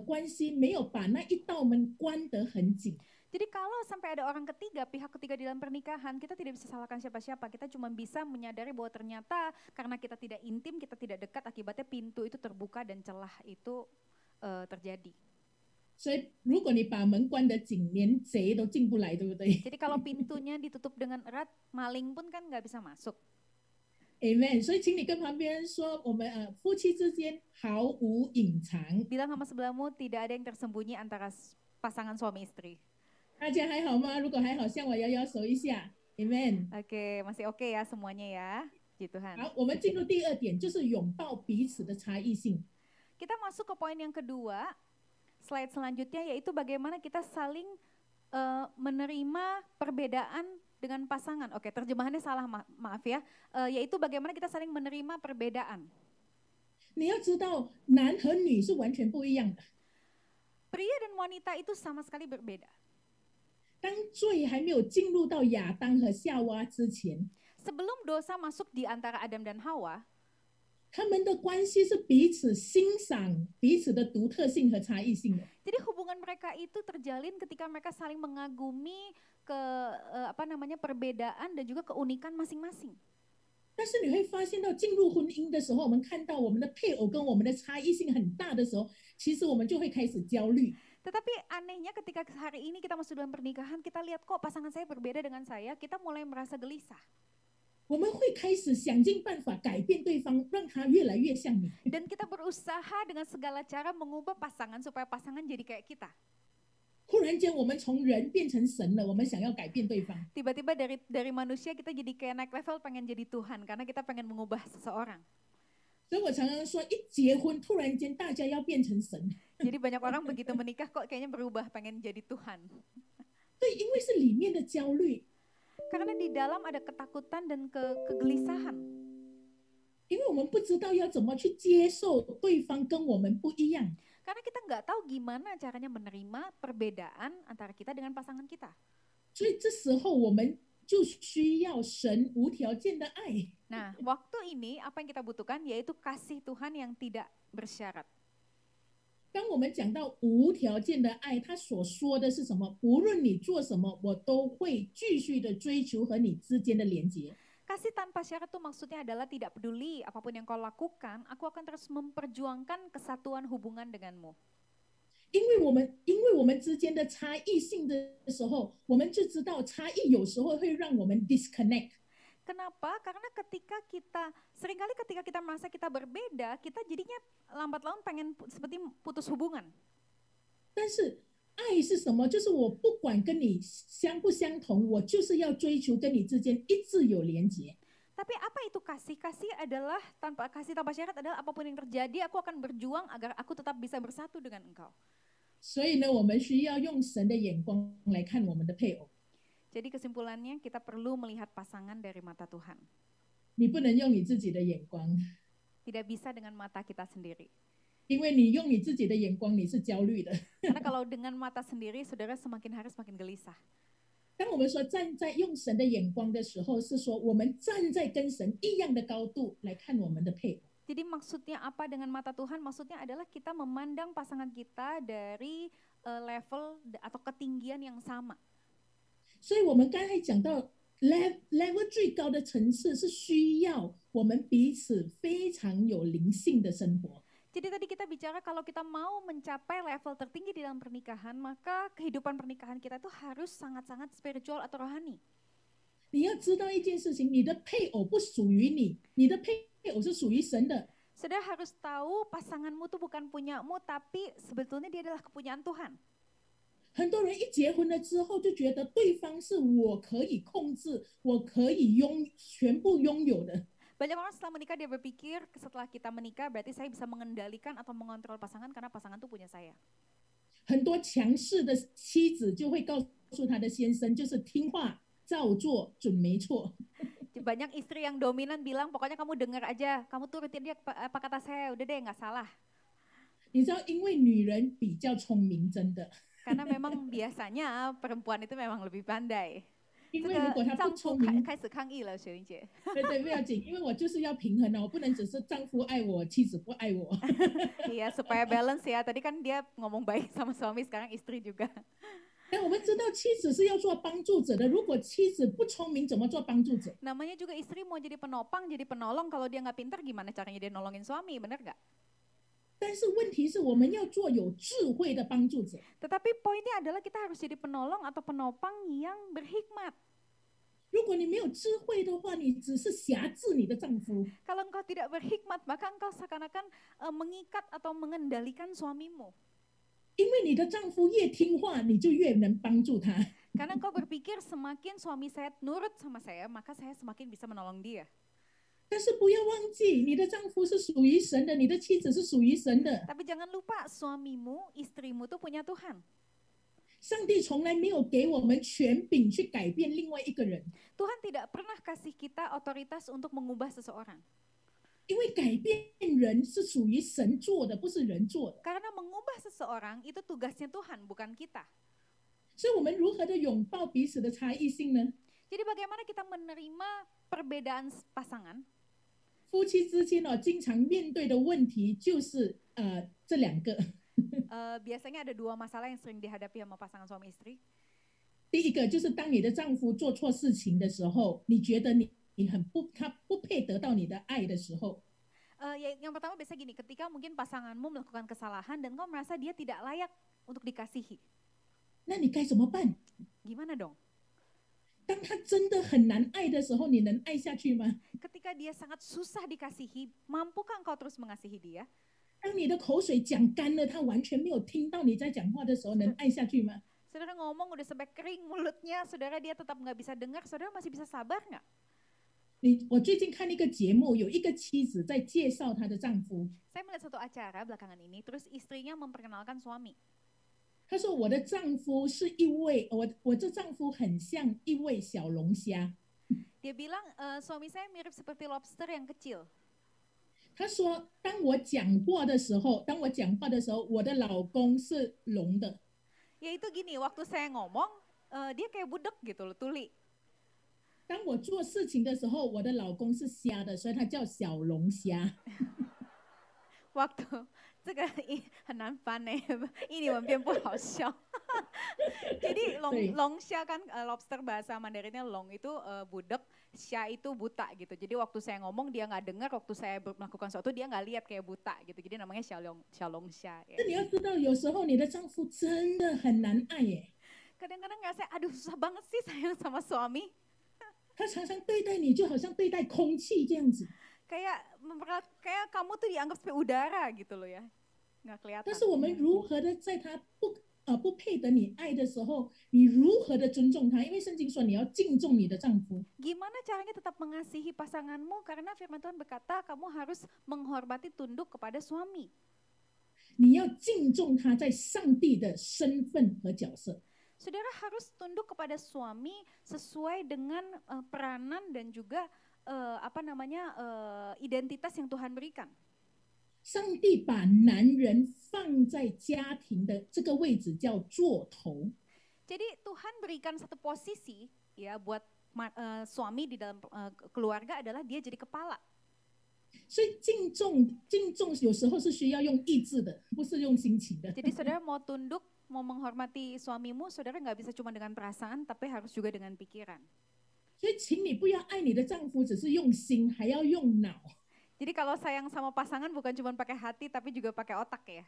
关系没有把那一道门关得很紧。 Jadi kalau sampai ada orang ketiga, pihak ketiga di dalam pernikahan, kita tidak bisa salahkan siapa-siapa. Kita cuma bisa menyadari bahwa ternyata karena kita tidak intim, kita tidak dekat, akibatnya pintu itu terbuka dan celah itu terjadi. 所以如果你把门关得紧，连贼都进不来，对不对 Jadi kalau pintunya ditutup dengan erat, maling pun kan nggak bisa masuk. ？Amen。所以请你跟旁边人说，我们夫妻之间毫无隐藏。 Bilang sama sebelahmu, tidak ada yang tersembunyi antara pasangan suami istri. 大家还好吗？如果还好，向我摇摇手一下。Amen。 Oke, masih oke ya semuanya ya. Puji Tuhan. 好，我们进入第二点，就是拥抱彼此的差异性。 Kita masuk ke poin yang kedua, slide selanjutnya, yaitu bagaimana kita saling menerima perbedaan dengan pasangan. Oke, terjemahannya salah, maaf ya. Yaitu bagaimana kita saling menerima perbedaan. 你要知道，男和女是完全不一样的。 Pria dan wanita itu sama sekali berbeda. 当罪还没有进入到亚当和夏娃之前， Sebelum dosa masuk di antara Adam dan Hawa, 他们的关系是彼此欣赏彼此的独特性和差异性的。 jadi hubungan mereka itu terjalin ketika mereka saling mengagumi perbedaan dan juga keunikan masing-masing. 但是你会发现到进入婚姻的时候，我们看到我们的配偶跟我们的差异性很大的时候，其实我们就会开始焦虑。 Tetapi anehnya ketika hari ini kita masuk dalam pernikahan, kita lihat kok pasangan saya berbeda dengan saya, kita mulai merasa gelisah. 我们会开始想尽办法改变对方，让他越来越像你。 Dan kita berusaha dengan segala cara mengubah pasangan supaya pasangan jadi kayak kita. 忽然间，我们从人变成神了，我们想要改变对方。 Tiba-tiba dari manusia kita jadi kayak naik level, pengen jadi Tuhan karena kita pengen mengubah seseorang. 所以我常常说，一结婚，突然间大家要变成神。 Jadi banyak orang begitu menikah kok kayaknya berubah, pengen jadi Tuhan. 对，因为是里面的焦虑， Karena di dalam ada ketakutan dan kegelisahan. 因为我们不知道要怎么去接受对方跟我们不一样。 Karena kita nggak tahu gimana caranya menerima perbedaan antara kita dengan pasangan kita. 所以这时候我们就需要神无条件的爱。 Nah, waktu ini apa yang kita butuhkan yaitu kasih Tuhan yang tidak bersyarat. 当我们讲到无条件的爱，他所说的是什么？无论你做什么，我都会继续的追求和你之间的连接。 Kasih tanpa syarat itu maksudnya adalah tidak peduli apapun yang kau lakukan, aku akan terus memperjuangkan kesatuan hubungan denganmu. 因为我们之间的差异性的时候，我们就知道差异有时候会让我们 disconnect。 Kenapa? Karena seringkali ketika kita merasa kita berbeda, kita jadinya lambat laun pengen seperti putus hubungan. 但是爱是什么？就是我不管跟你相不相同，我就是要追求跟你之间一直有连结。 Tapi apa itu kasih? Kasih adalah tanpa syarat adalah apapun yang terjadi, aku akan berjuang agar aku tetap bisa bersatu dengan engkau. 所以呢，我们需要用神的眼光来看我们的配偶。 Jadi kesimpulannya kita perlu melihat pasangan dari mata Tuhan. 你不能用你自己的眼光， Tidak bisa dengan mata kita sendiri. 因为你用你自己的眼光，你是焦虑的。 Karena kalau dengan mata sendiri, saudara semakin hari semakin gelisah. 当我们说站在用神的眼光的时候，是说我们站在跟神一样的高度来看我们的配偶。 Jadi maksudnya apa dengan mata Tuhan? Maksudnya adalah kita memandang pasangan kita dari level atau ketinggian yang sama. 所以我们刚才讲到 level 最高的层次是需要我们彼此非常有灵性的生活。 Jadi tadi kita bicara kalau kita mau mencapai level tertinggi di dalam pernikahan, maka kehidupan pernikahan kita itu harus sangat-sangat spiritual atau rohani. 你要知道一件事情，你的配偶不属于你，你的配偶是属于神的。 Saudara harus tahu pasanganmu itu bukan punyamu, tapi sebetulnya dia adalah kepunyaan Tuhan. 很多人一结婚了之后就觉得对方是我可以控制，我可以全部拥有的。 Banyak orang setelah menikah dia berpikir setelah kita menikah berarti saya bisa mengendalikan atau mengontrol pasangan karena pasangan itu punya saya. 很多强势的妻子就会告诉她的先生，就是听话照做准没错。 Banyak istri yang dominan bilang pokoknya kamu dengar aja, kamu turutin dia apa kata saya, udah deh nggak salah. 你知道，因为女人比较聪明，真的。 Karena memang biasanya perempuan itu memang lebih pandai. 因为如果她不聪明，开始抗议了，雪玲姐。对对，不要紧，因为我就是要平衡哦，我不能只是丈夫爱我，妻子不爱我。Iya, supaya balance ya. Tadi kan dia ngomong baik sama suami, sekarang istri juga. 但我们知道妻子是要做帮助者的，如果妻子不聪明，怎么做帮助者？ Namanya juga istri mau jadi penopang, jadi penolong. Kalau dia nggak pintar, gimana caranya dia nolongin suami, bener nggak? 但是问题是我们要做有智慧的帮助者。 Tetapi poinnya adalah kita harus jadi penolong atau penopang yang berhikmat. 如果你没有智慧的话，你只是辖制你的丈夫。 Kalau engkau tidak berhikmat, maka engkau seakan-akan mengikat atau mengendalikan suamimu. 因为你的丈夫越听话，你就越能帮助他。 Karena engkau berpikir semakin suami saya nurut sama saya, maka saya semakin bisa menolong dia. 但是不要忘记，你的丈夫是属于神的，你的妻子是属于神的。 Tapi jangan lupa suamimu, istrimu tuh punya Tuhan. 上帝从来没有给我们权柄去改变另外一个人， Tuhan tidak pernah kasih kita otoritas untuk mengubah seseorang. 因为改变人是属于神做的，不是人做的。 Karena mengubah seseorang itu tugasnya Tuhan, bukan kita. 所以，我们如何的拥抱彼此的差异性呢？ Jadi bagaimana kita menerima perbedaan pasangan? 夫妻之间哦，经常面对的问题就是这两个。Biasanya ada dua masalah yang sering dihadapi sama pasangan suami istri. 第一个就是当你的丈夫做错事情的时候，你觉得你他不配得到你的爱的时候， Yang pertama biasa gini, ketika mungkin pasanganmu melakukan kesalahan dan kau merasa dia tidak layak untuk dikasihi. 那你该怎么办？ Gimana dong? 当他真的很难爱的时候，你能爱下去吗？ Ketika dia sangat susah dikasihi, mampukah engkau terus mengasihi dia? 当你的口水讲干了，他完全没有听到你在讲话的时候，能爱下去吗？ Saudara ngomong udah sampai kering mulutnya, saudara dia tetap nggak bisa dengar, saudara masih bisa sabar nggak? 我最近看一个节目，有一个妻子在介绍她的丈夫， Saya melihat satu acara belakangan ini, terus istrinya memperkenalkan suami. 她说我的丈夫是一位，我这丈夫很像一位小龙虾。 Dia bilang suami saya mirip seperti lobster yang kecil. 她说当我讲话的时候，我的老公是龙的。 Yaitu gini, waktu saya ngomong, dia kayak budek gitu loh, tuli. 当我做事情的时候，我的老公是虾的，所以他叫小龙虾。 Waktu 这个很难翻呢，英文变不好笑。Jadi long xia kan lobster bahasa Mandarinnya long itu budek, xia itu buta gitu. Jadi waktu saya ngomong dia nggak dengar, waktu saya melakukan sesuatu dia nggak lihat kayak buta gitu. Jadi namanya xiaolong xia. 那你要知道，有时候你的丈夫真的很难爱耶。 Kadang-kadang ngerasa, aduh susah banget sih sayang sama suami. 他常常对待你就好像对待空气这样子。 Kayak kamu tuh dianggap seperti udara gitu loh ya, nggak kelihatan. 但是我们如何的在他不配得你爱的时候，你如何的尊重他？因为圣经说你要敬重你的丈夫。 Gimana caranya tetap mengasihi pasanganmu? Karena firman Tuhan berkata kamu harus menghormati tunduk kepada suami. 你要敬重他在上帝的身份和角色。 Saudara harus tunduk kepada suami sesuai dengan peranan dan juga identitas yang Tuhan berikan. 上帝把男人放在家庭的这个位置叫做头。 Jadi Tuhan berikan satu posisi ya buat suami di dalam keluarga adalah dia jadi kepala. 所以敬重有时候是需要用意志的，不是用心情的。 Jadi saudara mau tunduk, mau menghormati suamimu, saudara nggak bisa cuma dengan perasaan, tapi harus juga dengan pikiran. 所以请你不要爱你的丈夫只是用心，还要用脑。 Jadi kalau sayang sama pasangan bukan cuma pakai hati, tapi juga pakai otak ya.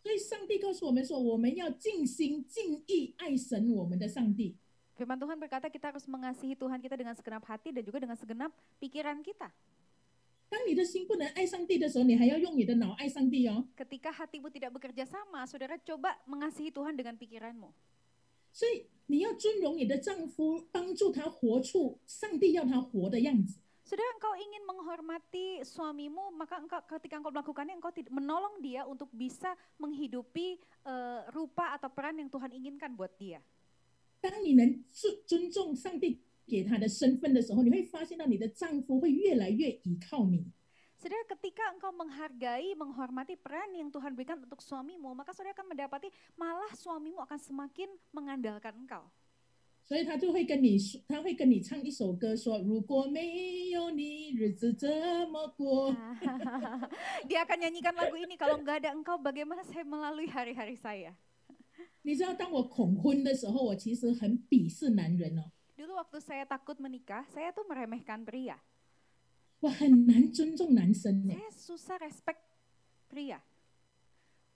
所以上帝告诉我们说，我们要尽心尽意爱神我们的上帝。 Firman Tuhan berkata kita harus mengasihi Tuhan kita dengan segenap hati dan juga dengan segenap pikiran kita. 当你的心不能爱上帝的时候，你还要用你的脑爱上帝哦。 Ketika hatimu tidak bekerja sama, saudara coba mengasihi Tuhan dengan pikiranmu. 所以你要尊荣你的丈夫，帮助他活出上帝要他活的样子。 Saudara, engkau ingin menghormati suamimu, maka ketika engkau melakukannya, engkau menolong dia untuk bisa menghidupi rupa atau peran yang Tuhan inginkan buat dia. 当你能尊重上帝给他的身份的时候，你会发现到你的丈夫会越来越依靠你。 Saudara, ketika engkau menghargai, menghormati peran yang Tuhan berikan untuk suamimu, maka saudara akan mendapati malah suamimu akan semakin mengandalkan engkau. 所以他就会跟你说，他会跟你唱一首歌说：“如果没有你，日子怎么过？” Dia akan nyanyikan lagu ini, kalau nggak ada engkau, bagaimana saya melalui hari-hari saya? 你知道，当我恐婚的时候，我其实很鄙视男人哦。 Dulu waktu saya takut menikah, saya tuh meremehkan pria. 我很难尊重男生呢， Saya susah respect pria.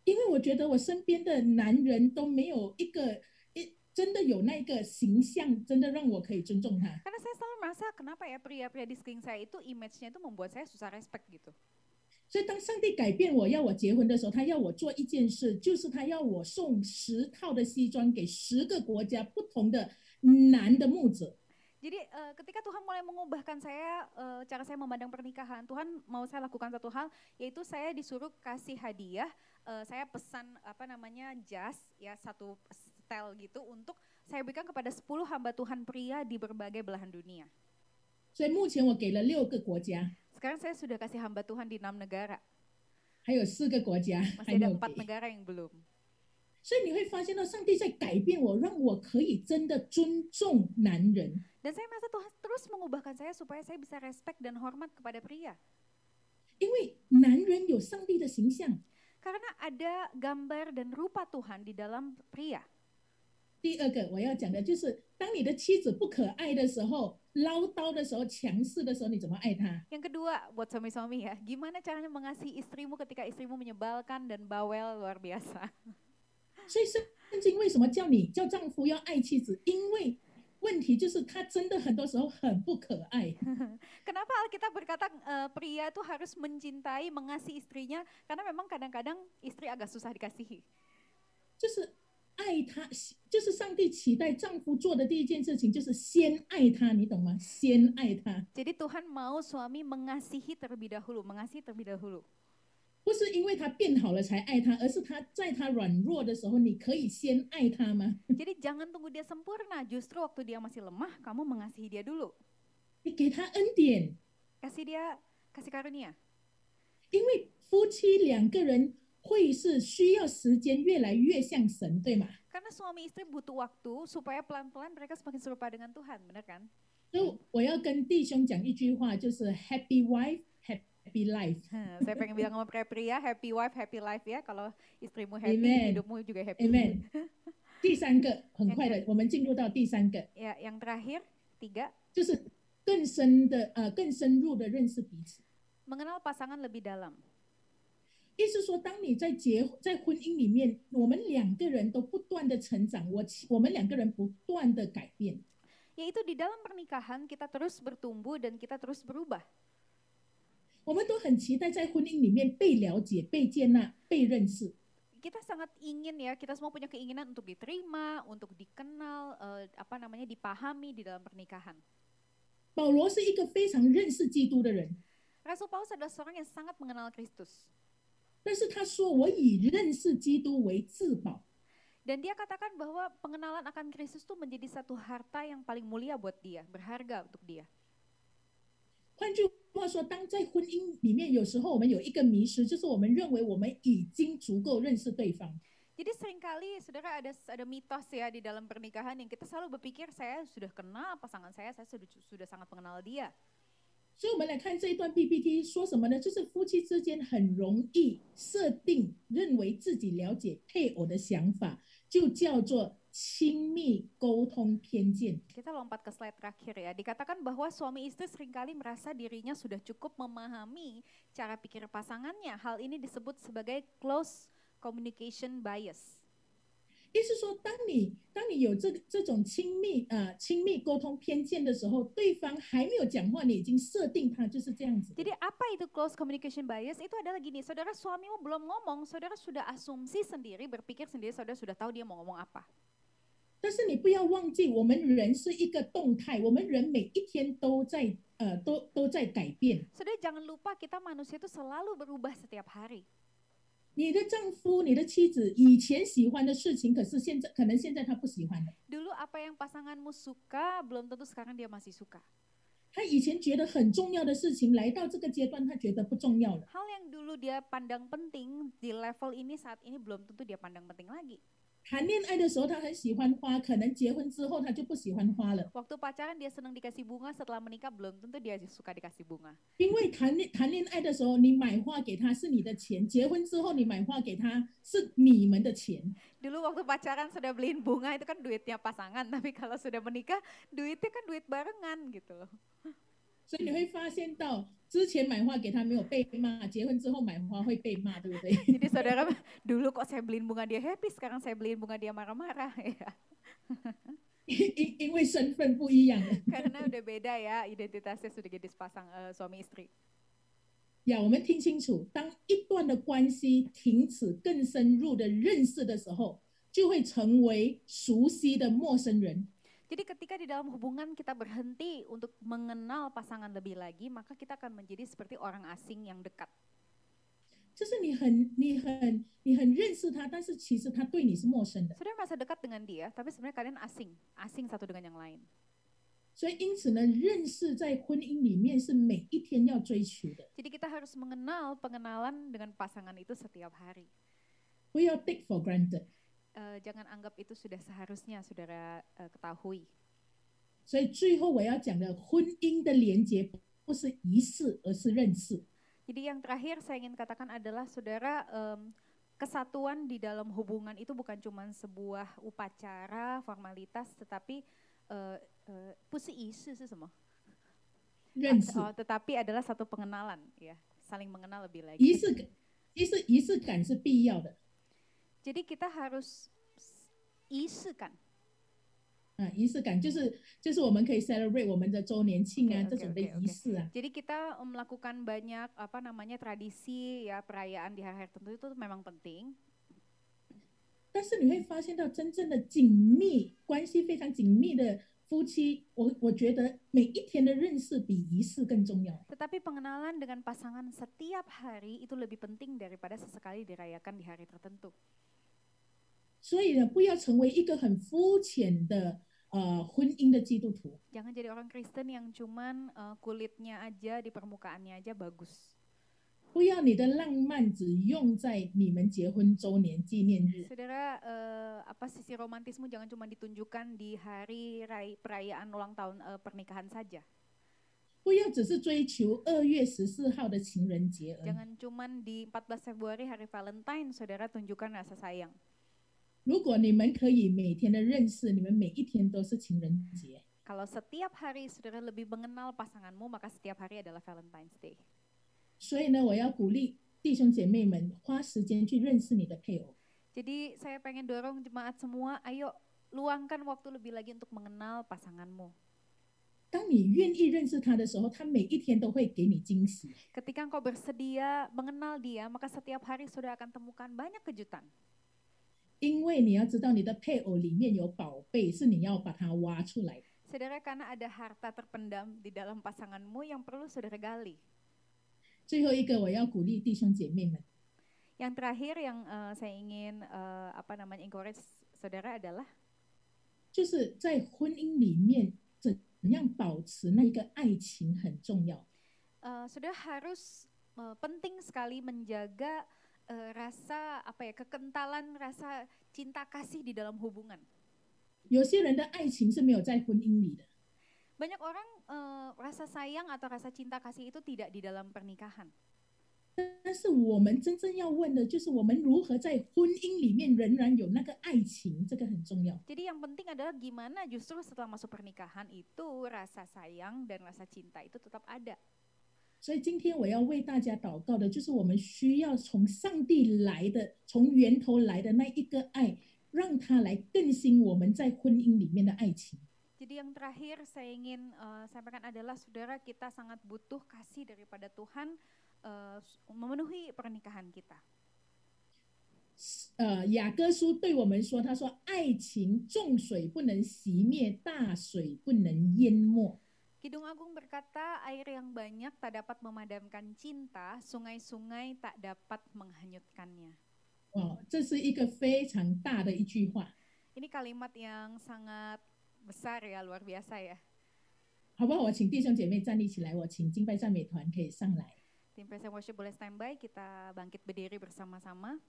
因为我觉得我身边的男人都没有真的有那个形象，真的让我可以尊重他。 Karena saya selalu merasa kenapa ya pria-pria di sekeliling saya itu image-nya itu membuat saya susah respect gitu. 所以当上帝改变我要我结婚的时候，他要我做一件事，就是他要我送10套的西装给10个国家不同的男的牧者。 Jadi ketika Tuhan mulai mengubahkan saya, cara saya memandang pernikahan, Tuhan mau saya lakukan satu hal, yaitu saya disuruh kasih hadiah, saya pesan jas, ya satu style gitu untuk saya berikan kepada 10 hamba Tuhan pria di berbagai belahan dunia. 所以目前我给了6个国家， Sekarang saya sudah kasih hamba Tuhan di 6 negara, 还有4个国家还 masih 没 ada 有 4 给。 negara yang belum. 所以你会发现到上帝在改变我，让我可以真的尊重男人。 Dan saya merasa Tuhan terus mengubahkan saya supaya saya bisa respect dan hormat kepada pria. 因为男人有上帝的形象。 Karena ada gambar dan rupa Tuhan di dalam pria. 第二个我要讲的就是，当你的妻子不可爱的时候、唠叨的时候、强势的时候，你怎么爱她？ Yang kedua, buat suami-suami ya, gimana caranya mengasihi istrimu ketika istrimu menyebalkan dan bawel luar biasa. 所以圣经为什么叫丈夫要爱妻子？因为问题就是他真的很多时候很不可爱。 Kenapa Alkitab berkata pria itu harus mencintai, mengasihi istrinya? Karena memang kadang-kadang istri agak susah dikasihi. 就是爱他，就是上帝期待丈夫做的第一件事情就是先爱他，你懂吗？先爱他， Jadi Tuhan mau suami mengasihi terlebih dahulu, mengasihi terlebih dahulu. 不是因为他变好了才爱他，而是他在他软弱的时候，你可以先爱他吗？ Jadi jangan tunggu dia sempurna, justru waktu dia masih lemah, kamu mengasihi dia dulu. 你给他恩典， Kasih dia kasih karunia. 因为夫妻2个人会是需要时间越来越像神，对吗？ Karena suami istri butuh waktu supaya pelan-pelan mereka semakin serupa dengan Tuhan, benar kan? 所以我要跟弟兄讲一句话，就是 Happy wife, happy life。 Saya pengen bilang sama pria, happy wife, happy life ya. Kalau istrimu happy, Amen. hidupmu juga happy. Amen。第3个，很快的，我们进入到第3个， Ya, yang terakhir, 3, 就是更深入的认识彼此。 mengenal pasangan lebih dalam. 意思说，当你在婚姻里面，我们2个人都不断的成长，我们2个人不断的改变。 Yaitu di dalam pernikahan kita terus bertumbuh dan kita terus berubah. 我们都很期待在婚姻里面被了解、被接纳、被认识。kita sangat ingin ya, kita semua punya keinginan untuk diterima, untuk dikenal, dipahami di dalam pernikahan. 保罗是一个非常认识基督的人， Rasul Paulus adalah seorang yang sangat mengenal Kristus. 但是他说我以认识基督为至宝。 Dan dia katakan bahwa pengenalan akan Kristus itu menjadi satu harta yang paling mulia buat dia, berharga untuk dia. 换句话说，当在婚姻里面，有时候我们有一个迷失，就是我们认为我们已经足够认识对方。 Jadi seringkali saudara ada mitos ya di dalam pernikahan yang kita selalu berpikir saya sudah kenal pasangan saya sudah sangat mengenal dia. 所以我们来看这一段 PPT 说什么呢？就是夫妻之间很容易设定认为自己了解配偶的想法，就叫做亲密沟通偏见。 Kita lompat ke slide terakhir ya. Dikatakan bahwa suami istri seringkali merasa dirinya sudah cukup memahami cara pikir pasangannya. Hal ini disebut sebagai close communication bias. 意思说，当你有这种亲密沟通偏见的时候，对方还没有讲话，你已经设定他就是这样子。 Jadi apa itu close communication bias? Itu adalah gini, saudara suamimu belum ngomong, saudara sudah asumsi sendiri, berpikir sendiri, saudara sudah tahu dia mau ngomong apa. 但是你不要忘记，我们人是一个动态，我们人每一天都在改变。 Saudara jangan lupa kita manusia itu selalu berubah setiap hari. 你的丈夫、你的妻子以前喜欢的事情，可能现在他不喜欢了。 Dulu apa yang pasanganmu suka, belum tentu sekarang dia masih suka. 他以前觉得很重要的事情，来到这个阶段，他觉得不重要了。 Hal yang dulu dia pandang penting di level ini saat ini belum tentu dia pandang penting lagi. 谈恋爱的时候他很喜欢花，可能结婚之后他就不喜欢花了。 Waktu pacaran dia senang dikasih bunga, setelah menikah belum tentu dia suka dikasih bunga. 因为谈恋爱的时候，你买花给他是你的钱，结婚之后你买花给他是你们的钱。 Dulu waktu pacaran sudah beliin bunga itu kan duitnya pasangan, tapi kalau sudah menikah duitnya kan duit barengan gitu loh. 所以你会发现到，之前买花给他没有被骂，结婚之后买花会被骂，对不对？ Jadi saudara dulu kok saya beliin bunga dia happy, sekarang saya beliin bunga dia marah-marah ya. 因为身份不一样了。 Karena udah beda ya, identitasnya sudah jadi sepasang suami istri. 呀，我们听清楚，当一段的关系停止更深入的认识的时候，就会成为熟悉的陌生人。 Jadi ketika di dalam hubungan kita berhenti untuk mengenal pasangan lebih lagi, maka kita akan menjadi seperti orang asing yang dekat. 就是你很认识他，但是其实他对你是陌生的。 Saudara merasa dekat dengan dia, tapi sebenarnya kalian asing satu dengan yang lain. 所以因此呢，认识在婚姻里面是每一天要追求的， Jadi kita harus mengenal pengenalan dengan pasangan itu setiap hari. 不要 take for granted。 Jangan anggap itu sudah seharusnya saudara ketahui. 所以最后我要讲的，婚姻的连结不是仪式，而是认识。 Jadi yang terakhir saya ingin katakan adalah saudara, kesatuan di dalam hubungan itu bukan cuma sebuah upacara, formalitas, tetapi tetapi adalah satu pengenalan, ya, saling mengenal lebih lagi. 仪式感是必要的。 Jadi kita harus 仪式感。 仪式感就是我们可以 celebrate 我们的周年庆啊，这种的仪式啊。 Jadi kita melakukan banyak tradisi ya, perayaan di hari-hari tertentu itu memang penting. 但是你会发现到真正的紧密关系非常紧密的夫妻，我觉得每一天的认识比仪式更重要。 Tetapi pengenalan dengan pasangan setiap hari itu lebih penting daripada sesekali dirayakan di hari tertentu. 所以呢，不要成为一个很肤浅的婚姻的基督徒。 Jangan jadi orang Kristen yang cuman kulitnya aja, di permukaannya aja bagus. 不要你的浪漫只用在你们结婚周年纪念日。 Saudara, sisi romantismu jangan cuma ditunjukkan di hari perayaan ulang tahun pernikahan saja. 不要只是追求2月14号的情人节而已。 Jangan cuman di 14 Februari hari Valentine saudara tunjukkan rasa sayang. 如果你们可以每天的认识，你们每一天都是情人节。 Kalau setiap hari saudara lebih mengenal pasanganmu, maka setiap hari adalah Valentine's Day. 所以呢，我要鼓励弟兄姐妹们花时间去认识你的配偶。 Jadi saya pengen dorong jemaat semua, ayo luangkan waktu lebih lagi untuk mengenal pasanganmu. 当你愿意认识他的时候，他每一天都会给你惊喜。 Ketika engkau bersedia mengenal dia, maka setiap hari saudara akan temukan banyak kejutan. 因为你要知道你的配偶里面有宝贝，是你要把它挖出来的。 Saudara, karena ada harta terpendam di dalam pasanganmu yang perlu saudara gali. 最后一个，我要鼓励弟兄姐妹们， Yang terakhir yang saya ingin encourage saudara adalah 就是在婚姻里面怎样保持那个爱情很重要。 saudara harus penting sekali menjaga rasa kekentalan rasa cinta kasih di dalam hubungan. 有些人的爱情是没有在婚姻里的， Banyak orang rasa sayang atau rasa cinta kasih itu tidak di dalam pernikahan. 但是我们真正要问的就是我们如何在婚姻里面仍然有那个爱情，这个很重要。 Jadi yang penting adalah gimana justru setelah masuk pernikahan itu rasa sayang dan rasa cinta itu tetap ada. 所以今天我要为大家祷告的，就是我们需要从上帝来的、从源头来的那一个爱，让它来更新我们在婚姻里面的爱情。 Jadi yang terakhir saya ingin sampaikan adalah saudara, kita sangat butuh kasih daripada Tuhan memenuhi pernikahan kita. 雅歌书对我们说，他说：“爱情重水不能熄灭，大水不能淹没。” Kidung Agung berkata, air yang banyak tak dapat memadamkan cinta, sungai-sungai tak dapat menghanyutkannya. 哦，这是一个非常大的一句话， Ini kalimat yang sangat besar ya, luar biasa ya. 好不好？我请弟兄姐妹站立起来，我请敬拜赞美团可以上来。 Tim Praise and Worship boleh standby, kita bangkit berdiri bersama-sama.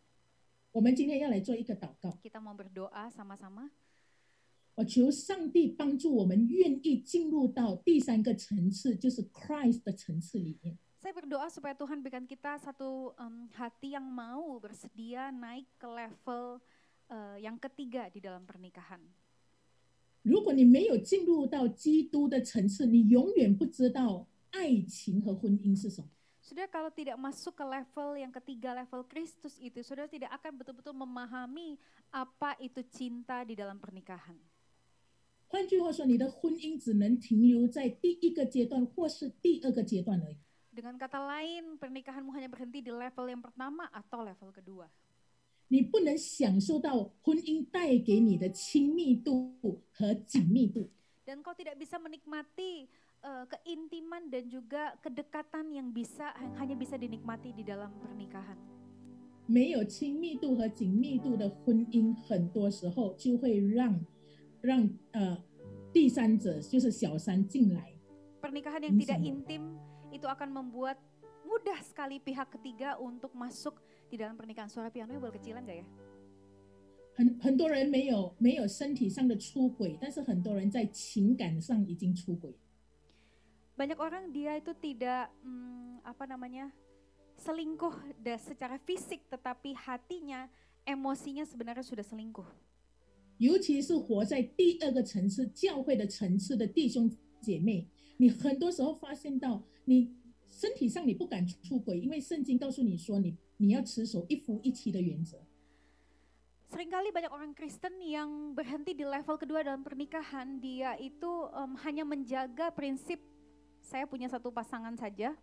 我们今天要来做一个祷告， Kita mau berdoa sama-sama. 我求上帝帮助我们，愿意进入到第三个层次，就是 Christ 的层次里面。 Saya berdoa supaya Tuhan berikan kita satu hati yang mau bersedia naik ke level yang ketiga di dalam pernikahan. 如果你没有进入到基督的层次，你永远不知道爱情和婚姻是什么。 Saudara, kalau tidak masuk ke level yang ketiga, level Kristus itu, saudara tidak akan betul-betul memahami apa itu cinta di dalam pernikahan. 换句话说，你的婚姻只能停留在第一个阶段或是第二个阶段而已。 Dengan kata lain, pernikahanmu hanya berhenti di level yang pertama atau level kedua. 你不能享受到婚姻带给你的亲密度和紧密度。 Dan kau tidak bisa menikmati keintiman dan juga kedekatan yang hanya bisa dinikmati di dalam pernikahan. 没有亲密度和紧密度的婚姻，很多时候就会让第三者，就是小三进来。 Pernikahan yang tidak intim itu akan membuat mudah sekali pihak ketiga untuk masuk di dalam pernikahan. Suara pianonya boleh kecilan nggak ya? 很多人没有身体上的出轨，但是很多人在情感上已经出轨。 Banyak orang dia itu tidak selingkuh secara fisik, tetapi hatinya, emosinya sebenarnya sudah selingkuh. 尤其是活在第二个层次教会的层次的弟兄姐妹，你很多时候发现到你身体上你不敢出轨，因为圣经告诉你说你要持守一夫一妻的原则。 Seringkali banyak orang Kristen yang berhenti di level kedua dalam pernikahan, dia itu hanya menjaga prinsip saya punya satu pasangan saja.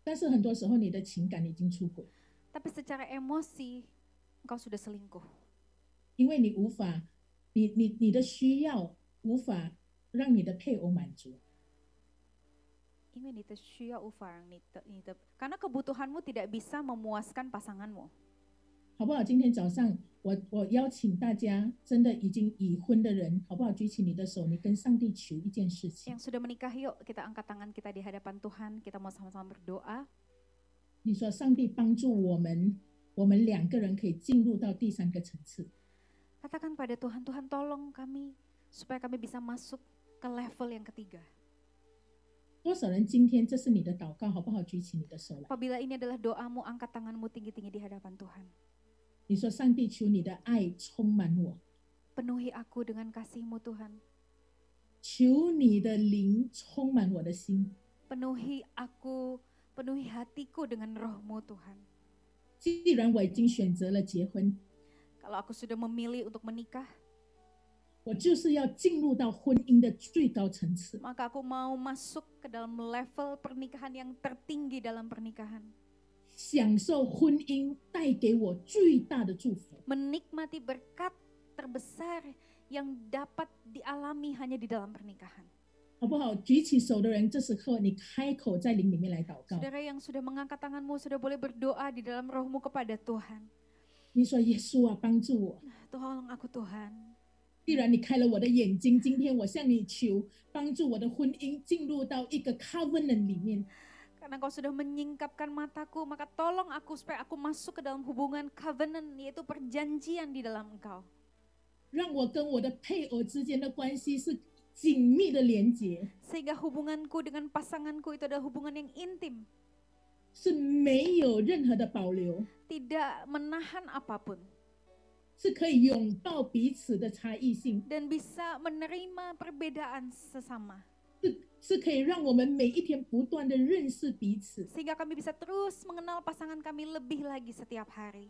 但是很多时候你的情感已经出轨， Tapi secara emosi engkau sudah selingkuh. 因为你无法，你的需要无法让你的配偶满足。 Karena kebutuhanmu tidak bisa memuaskan pasanganmu. 好不好？今天早上我邀请大家，真的已经已婚的人，好不好？举起你的手，你跟上帝求一件事情。 Yang sudah menikah, yuk kita angkat tangan kita di hadapan Tuhan, kita mau sama-sama berdoa. 你说上帝帮助我们两个人可以进入到第三个层次。 Katakan pada Tuhan, Tuhan tolong kami supaya kami bisa masuk ke level yang ketiga. 多少人今天这是你的祷告，好不好？举起你的手来。 Apabila ini adalah doamu, angkat tanganmu tinggi-tinggi di hadapan Tuhan. 你说上帝，求你的爱充满我， Penuhi aku dengan kasih-Mu Tuhan. 求你的灵充满我的心。 Penuhi aku, penuhi hatiku dengan roh-Mu Tuhan. 既然我已经选择了结婚， Kalau aku sudah memilih untuk menikah, 我就是要进入到婚姻的最高层次。 maka aku mau masuk ke dalam level pernikahan yang tertinggi dalam pernikahan. 享受婚姻带给我最大的祝福。 menikmati berkat terbesar yang dapat dialami hanya di dalam pernikahan. 好不好？举起手的人，这时候你开口在灵里面来祷告。 Saudara yang sudah mengangkat tanganmu, sudah boleh berdoa di dalam rohmu kepada Tuhan. 你说耶稣啊，帮助我。 Tolong aku Tuhan. 既然你开了我的眼睛，今天我向你求，帮助我的婚姻进入到一个 covenant 里面。 Karena Kau sudah menyingkapkan mataku, maka tolong aku supaya aku masuk ke dalam hubungan covenant, yaitu perjanjian di dalam Engkau. 让我跟我的配偶之间的关系是紧密的连结， Sehingga hubunganku dengan pasanganku itu adalah hubungan yang intim, 是没有任何的保留， tidak menahan apapun, 是可以拥抱彼此的差异性， dan bisa menerima perbedaan sesama. 是可以让我们每一天不断的认识彼此， Sehingga kami bisa terus mengenal pasangan kami lebih lagi setiap hari.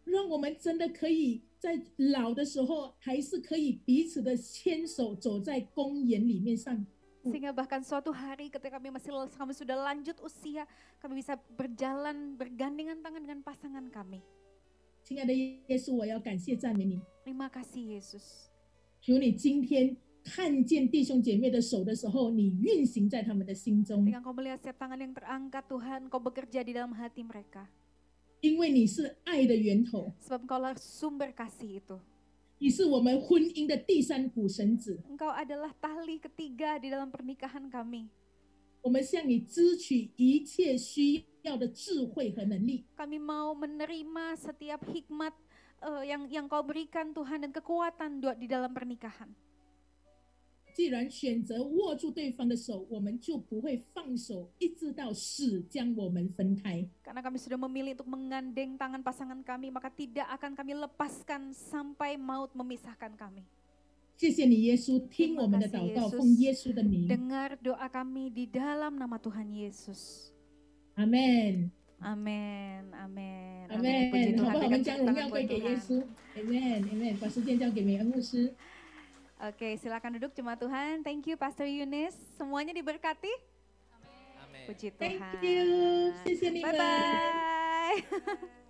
让我们真的可以在老的时候，还是可以彼此的牵手走在公园里面上。 Sehingga bahkan suatu hari ketika kami sudah lanjut usia, kami bisa berjalan bergandengan tangan dengan pasangan kami. 亲爱的耶稣，我要感谢赞美你， Terima kasih Yesus. 求你今天看见弟兄姐妹的手的时候，你运行在他们的心中， Ketika Kau melihat setiap tangan yang terangkat, Tuhan, Kau bekerja di dalam hati mereka. 因为你是爱的源头， Sebab Engkaulah sumber kasih itu. 你是我们婚姻的第三股绳子。 Engkau adalah tali ketiga di dalam pernikahan kami. 我们向你支取一切需要的智慧和能力， Kami mau menerima setiap hikmat yang Kau berikan Tuhan dan kekuatan di dalam pernikahan. 既然选择握住对方的手，我们就不会放手，一直到死将我们分开。 Karena kami sudah memilih untuk menggandeng tangan pasangan kami, maka tidak akan kami lepaskan sampai maut memisahkan kami. 谢谢你，耶稣，听我们的祷告，奉耶稣的名， Dengar doa kami di dalam nama Tuhan Yesus. 阿门， Amin, amin, 阿 amin. Puji 门，好 Tuhan, 不好？我 berikan 们将 tepuk 荣 tangan 耀 buat 归给耶 Tuhan. 稣，阿门，阿门。把时间交给美恩牧师。 Oke, silakan duduk jemaat Tuhan. Thank you Pastor Yunis. Semuanya diberkati. Amin. Puji Thank Tuhan. you，谢谢你们。 Bye bye.